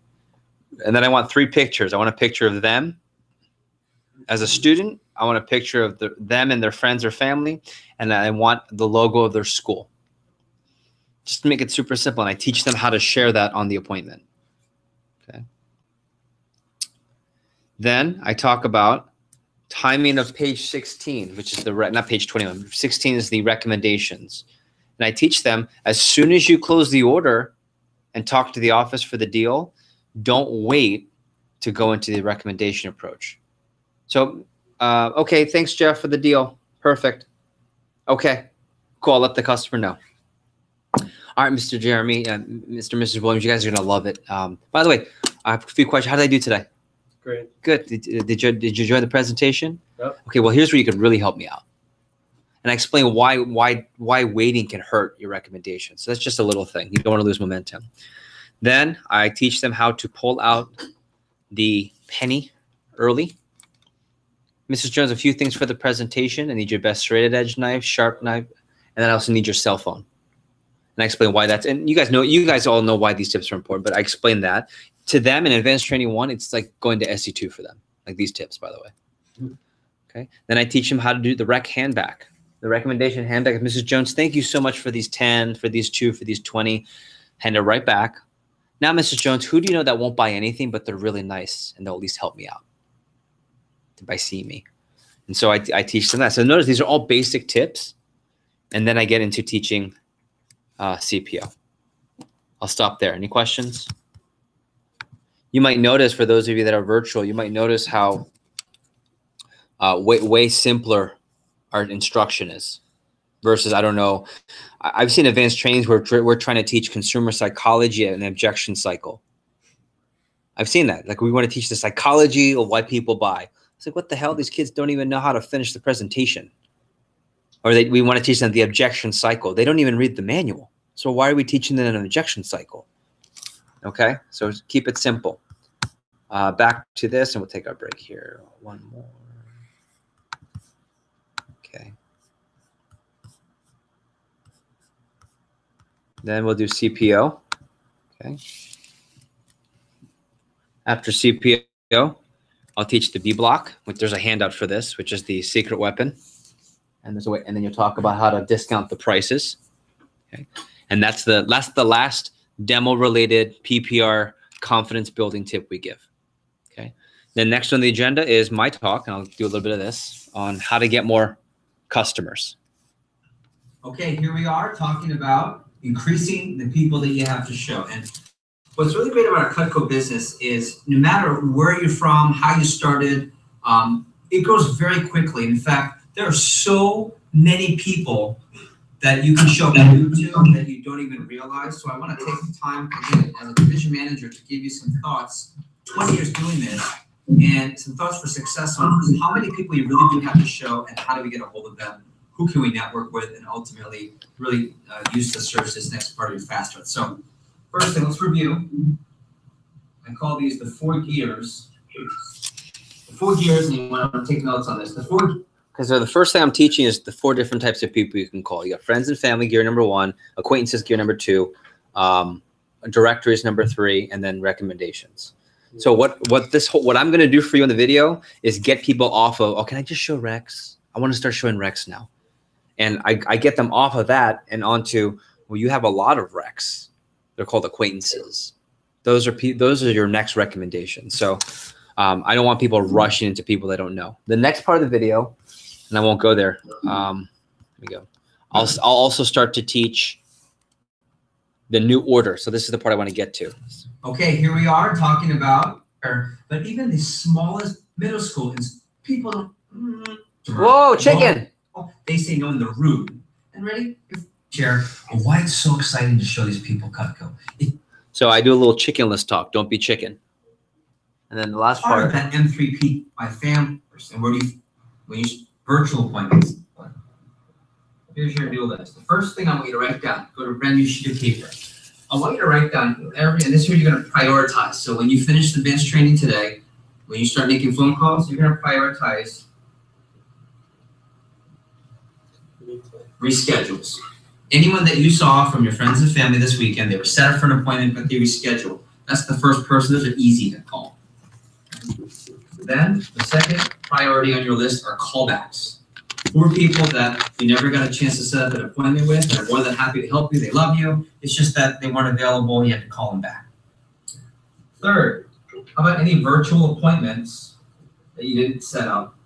And then I want 3 pictures. I want a picture of them as a student. I want a picture of them and their friends or family, and I want the logo of their school. Just to make it super simple, and I teach them how to share that on the appointment. Okay. Then I talk about timing of page 16, which is not page 21. 16 is the recommendations. And I teach them, as soon as you close the order and talk to the office for the deal, don't wait to go into the recommendation approach. So, okay, thanks, Jeff, for the deal. Perfect. Okay, cool. I'll let the customer know. All right, Mr. Jeremy, Mr. and Mrs. Williams, you guys are going to love it. By the way, I have a few questions. How did I do today? Great. Good. Did you enjoy the presentation? Yep. Okay, well, here's where you could really help me out. And I explain why waiting can hurt your recommendation. So that's just a little thing. You don't want to lose momentum. Then I teach them how to pull out the penny early. Mrs. Jones, a few things for the presentation. I need your best serrated edge knife, sharp knife, and then I also need your cell phone. And I explain why that's, and you guys all know why these tips are important, but I explain that. To them in Advanced Training 1, it's like going to SC2 for them, like these tips, by the way. Okay. Then I teach them how to do the rec handback, the recommendation handback. Mrs. Jones, thank you so much for these 10, for these 2, for these 20. Hand it right back. Now, Mrs. Jones, who do you know that won't buy anything, but they're really nice and they'll at least help me out by seeing me? And so I teach them that. So notice these are all basic tips. And then I get into teaching CPO. I'll stop there. Any questions? You might notice, for those of you that are virtual, you might notice how way simpler our instruction is versus, I don't know. I've seen advanced trainings where we're trying to teach consumer psychology and an objection cycle. I've seen that. Like, we want to teach the psychology of why people buy. It's like, what the hell? These kids don't even know how to finish the presentation. Or we want to teach them the objection cycle. They don't even read the manual. So why are we teaching them an objection cycle? Okay, so keep it simple. Back to this, and we'll take our break here. One more. Okay. Then we'll do CPO. Okay. After CPO, I'll teach the B block. There's a handout for this, which is the secret weapon. And there's a way, and then you'll talk about how to discount the prices. Okay. And that's the last demo-related PPR confidence building tip we give. Okay. Then next on the agenda is my talk, and I'll do a little bit of this on how to get more customers. Okay, here we are talking about increasing the people that you have to show. And what's really great about our Cutco business is no matter where you're from, how you started, it grows very quickly. In fact, there are so many people that you can show up to that you don't even realize. So I want to take the time, again, as a division manager, to give you some thoughts, 20 years doing this, and some thoughts for success on how many people you really do have to show and how do we get a hold of them, who can we network with, and ultimately really use to serve this next part of your fast start. So first thing, let's review. I call these the 4 gears. The 4 gears, and you want to take notes on this. Because the first thing I'm teaching is the 4 different types of people you can call. You got friends and family, gear number 1, acquaintances, gear number 2, directories number 3, and then recommendations. So what I'm going to do for you in the video is get people off of, oh, can I just show Rex? I want to start showing Rex now. And I get them off of that and onto, well, you have a lot of Rex. They're called acquaintances. Those are your next recommendations. So I don't want people rushing into people they don't know. The next part of the video, and I won't go there. Here we go. I'll also start to teach the new order. So this is the part I want to get to. Okay, here we are talking about, but even the smallest middle school is people don't. Whoa, chicken! They say no in the rude. And ready? Share why it's so exciting to show these people Cutco. So I do a little chicken list talk. Don't be chicken. And then the last part of that M3P by family. And when you virtual appointments. Here's your new list. The first thing I want you to write down. Go to a brand new sheet of paper. I want you to write down and this is where you're going to prioritize. So when you finish the advanced training today, when you start making phone calls, you're going to prioritize reschedules. Anyone that you saw from your friends and family this weekend, they were set up for an appointment, but they rescheduled. That's the first person. Those are easy to call. Then the second priority on your list are callbacks. 4 people that you never got a chance to set up an appointment with. They're more than happy to help you. They love you. It's just that they weren't available. You had to call them back. Third, how about any virtual appointments that you didn't set up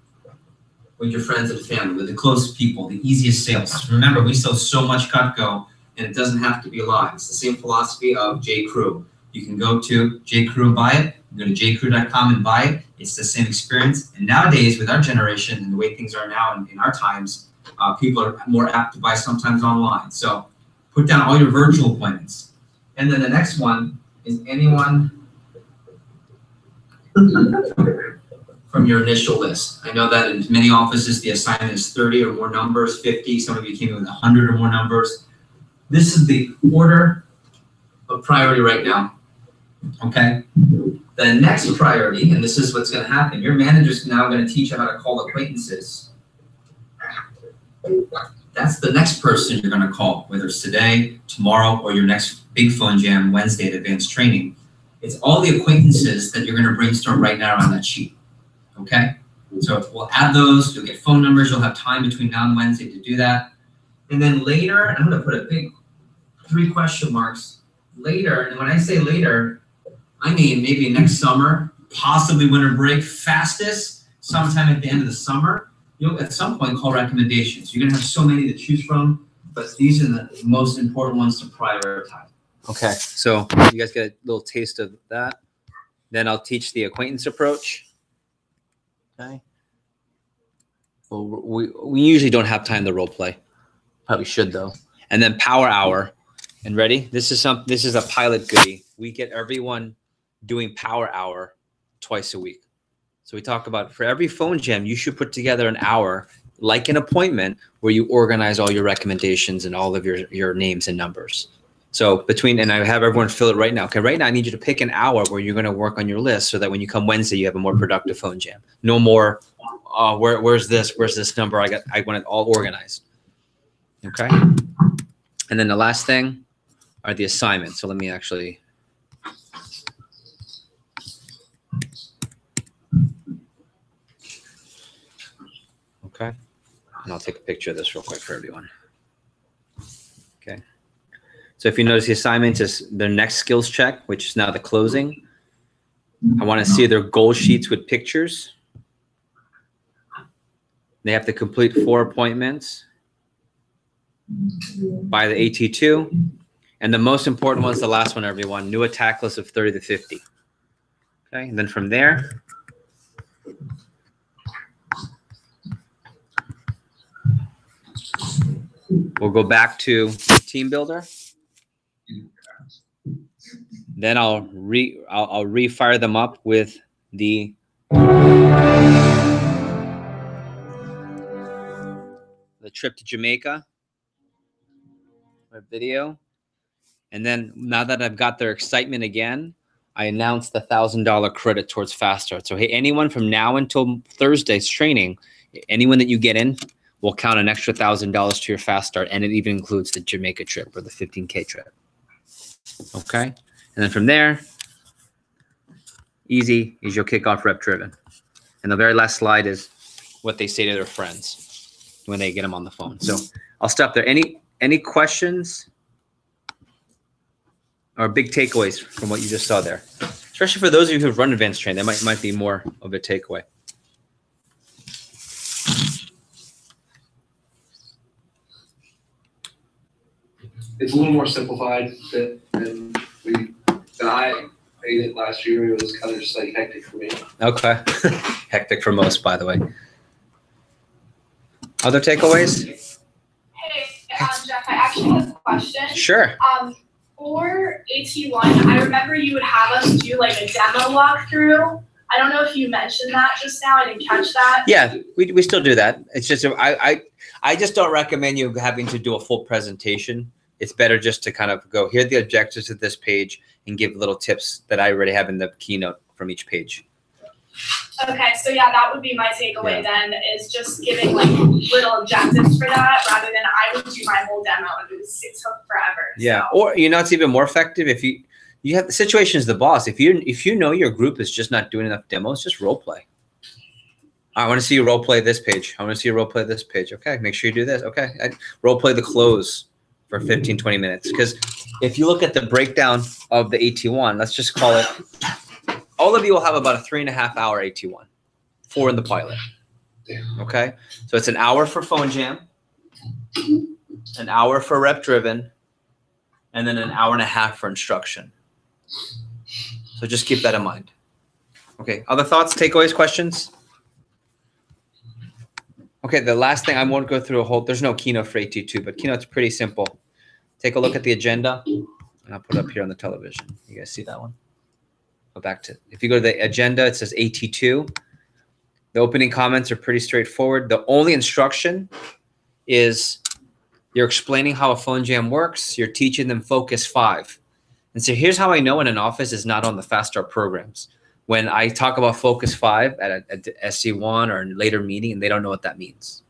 with your friends and family, with the closest people, the easiest sales? Remember, we sell so much Cutco, and it doesn't have to be live. It's the same philosophy of J.Crew. You can go to J.Crew and buy it. You go to jcrew.com and buy it. It's the same experience. And nowadays, with our generation and the way things are now in our times, people are more apt to buy sometimes online. So put down all your virtual appointments. And then the next one is anyone from your initial list. I know that in many offices, the assignment is 30 or more numbers, 50. Some of you came in with 100 or more numbers. This is the order of priority right now. Okay? The next priority, and this is what's going to happen, your manager's now going to teach you how to call acquaintances. That's the next person you're going to call, whether it's today, tomorrow, or your next big phone jam Wednesday at advanced training. It's all the acquaintances that you're going to brainstorm right now on that sheet. Okay? So we'll add those. You'll get phone numbers. You'll have time between now and Wednesday to do that. And then later, I'm going to put a big 3 question marks. Later, and when I say later, I mean maybe next summer, possibly winter break, fastest, sometime at the end of the summer. You'll at some point call recommendations. You're going to have so many to choose from, but these are the most important ones to prioritize. Okay, so you guys get a little taste of that. Then I'll teach the acquaintance approach. Okay. Well, we usually don't have time to role play. Probably should though. And then power hour. And ready? This is a pilot goodie. We get everyone doing power hour twice a week. So we talk about for every phone jam, you should put together an hour like an appointment where you organize all your recommendations and all of your names and numbers. So and I have everyone fill it right now. Okay, right now I need you to pick an hour where you're going to work on your list so that when you come Wednesday, you have a more productive phone jam. No more, where's this number? I want it all organized. Okay. And then the last thing are the assignments. So let me actually. Okay. And I'll take a picture of this real quick for everyone. Okay. So if you notice, the assignment is their next skills check, which is now the closing. I want to see their goal sheets with pictures. They have to complete 4 appointments by the AT2. And the most important one is the last one, everyone. New attack list of 30 to 50. Okay. And then from there, we'll go back to team builder. Then I'll refire them up with the trip to Jamaica video. And then now that I've got their excitement again, I announced the $1,000 credit towards Fast Start. So hey, anyone from now until Thursday's training, anyone that you get in will count an extra $1,000 to your Fast Start, and it even includes the Jamaica trip or the 15K trip. Okay. And then from there, easy is your kickoff rep driven. And the very last slide is what they say to their friends when they get them on the phone. So I'll stop there. Any questions or big takeaways from what you just saw there? Especially for those of you who've run advanced training, that might be more of a takeaway. It's a little more simplified than I made it last year. It was kind of just like hectic for me. Okay. Hectic for most, by the way. Other takeaways? Hey, Jeff, I actually have a question. Sure. For AT1, I remember you would have us do like a demo walkthrough. I don't know if you mentioned that just now. I didn't catch that. Yeah, we still do that. It's just I just don't recommend you having to do a full presentation. It's better just to kind of go, here are the objectives of this page, and give little tips that I already have in the keynote from each page. Okay, so yeah, that would be my takeaway then, is just giving like little objectives for that rather than I would do my whole demo and it took forever. Yeah, so. Or it's even more effective if you have the situation is the boss. If you know your group is just not doing enough demos, just role play. I want to see you role play this page. I want to see you role play this page. Okay, make sure you do this. Okay, role play the close for 15, 20 minutes. Because if you look at the breakdown of the AT1, let's just call it, all of you will have about a 3.5 hour AT1, 4 in the pilot. Okay, so it's an hour for phone jam, an hour for rep driven, and then an hour and a half for instruction. So just keep that in mind. Okay, other thoughts, takeaways, questions? Okay, the last thing, I won't go through a whole, there's no keynote for AT2, but keynote's pretty simple. Take a look at the agenda, and I'll put it up here on the television. You guys see that one? Go back to, if you go to the agenda, it says AT2. The opening comments are pretty straightforward. The only instruction is you're explaining how a phone jam works. You're teaching them Focus 5. And so here's how I know when an office is not on the Fast Start programs. When I talk about Focus 5 at a SC1 or a later meeting, and they don't know what that means.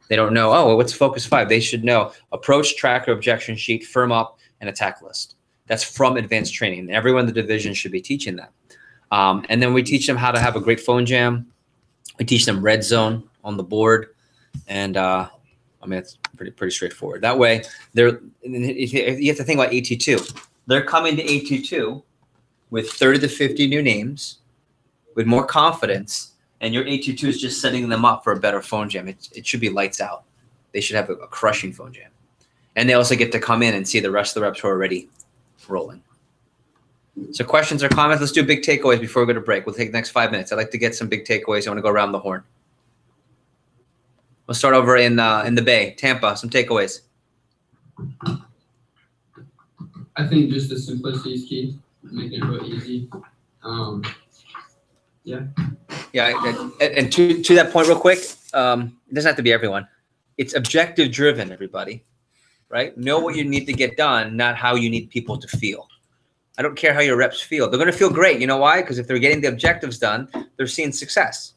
They don't know, oh, well, what's Focus 5? They should know approach, tracker, objection sheet, firm up, and attack list. That's from advanced training. Everyone in the division should be teaching that. And then we teach them how to have a great phone jam. We teach them red zone on the board. And I mean, it's pretty straightforward. That way, you have to think about AT2. They're coming to AT2 with 30 to 50 new names, with more confidence, and your AT2 is just setting them up for a better phone jam. It should be lights out. They should have a crushing phone jam. And they also get to come in and see the rest of the reps who are already rolling. So questions or comments? Let's do big takeaways before we go to break. We'll take the next 5 minutes. I'd like to get some big takeaways. I want to go around the horn. We'll start over in the Bay, Tampa. Some takeaways. I think just the simplicity is key, making it real easy. Yeah. Yeah, and to that point real quick, it doesn't have to be everyone. It's objective driven, everybody, right? Know what you need to get done, not how you need people to feel. I don't care how your reps feel. They're going to feel great. You know why? Because if they're getting the objectives done, they're seeing success.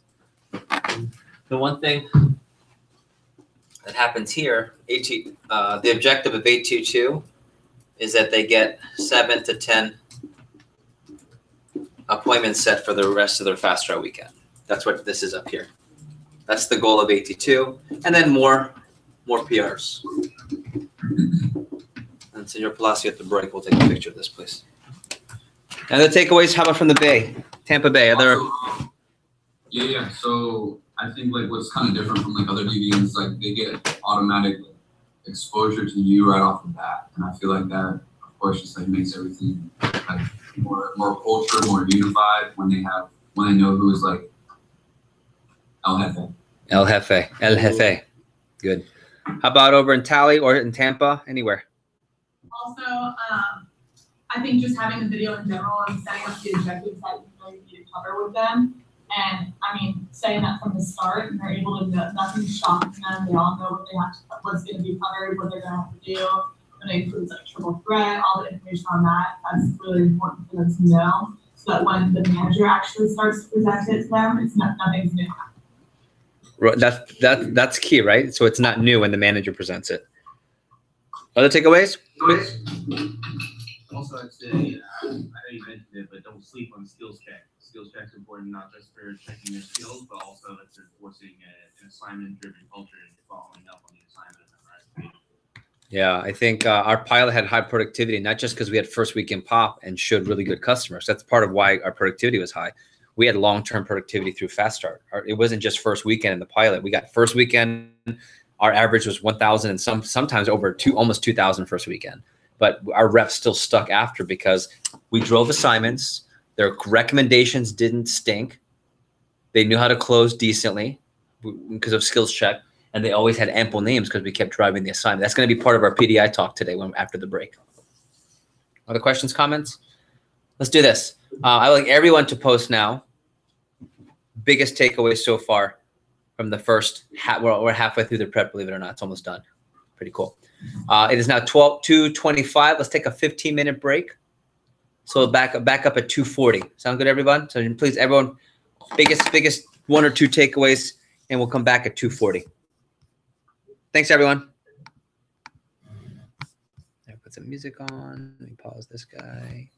The one thing that happens here, the objective of AT2 is that they get 7 to 10 appointments set for the rest of their fast draw weekend. That's what this is up here. That's the goal of AT2, and then more PRs. And Senor Palacio at the break, we'll take a picture of this, please. And the takeaways, how about from the Bay, Tampa Bay? Are there? Yeah. So I think like what's kind of different from like other DVMs, like they get automatic exposure to you right off the bat, and I feel like that, of course, just like makes everything like more culture, more unified when they know who is like El Jefe. El Jefe. Good. How about over in Tally or in Tampa? Anywhere? Also, I think just having the video in general and setting up the objectives that you know you need to cover with them. And I mean, saying that from the start, and they're able to know nothing's shocking them. They all know what they have to, what's going to be covered, what they're going to have to do. And it includes like triple threat, all the information on that. That's really important for them to know, so that when the manager actually starts to present it to them, it's nothing's new. That's key, right? So it's not new when the manager presents it. Other takeaways? Also, I'd say, I know you mentioned it, but don't sleep on skills check. Skills check is important not just for checking your skills, but also that you're enforcing an assignment-driven culture and following up on the assignment. Right? Yeah, I think our pilot had high productivity, not just because we had first weekend pop and showed really good customers. That's part of why our productivity was high. We had long-term productivity through Fast Start. It wasn't just first weekend in the pilot. We got first weekend, our average was 1,000 and sometimes over almost 2,000 first weekend. But our reps still stuck after because we drove assignments. Their recommendations didn't stink. They knew how to close decently because of skills check. And they always had ample names because we kept driving the assignment. That's going to be part of our PDI talk today after the break. Other questions, comments? Let's do this. I would like everyone to post now. Biggest takeaway so far from the first we're halfway through the prep, believe it or not. It's almost done. Pretty cool. It is now 2:25. Let's take a 15-minute break. So back up at 2:40. Sound good, everyone? So please, everyone, biggest 1 or 2 takeaways, and we'll come back at 2:40. Thanks, everyone. Put some music on. Let me pause this guy.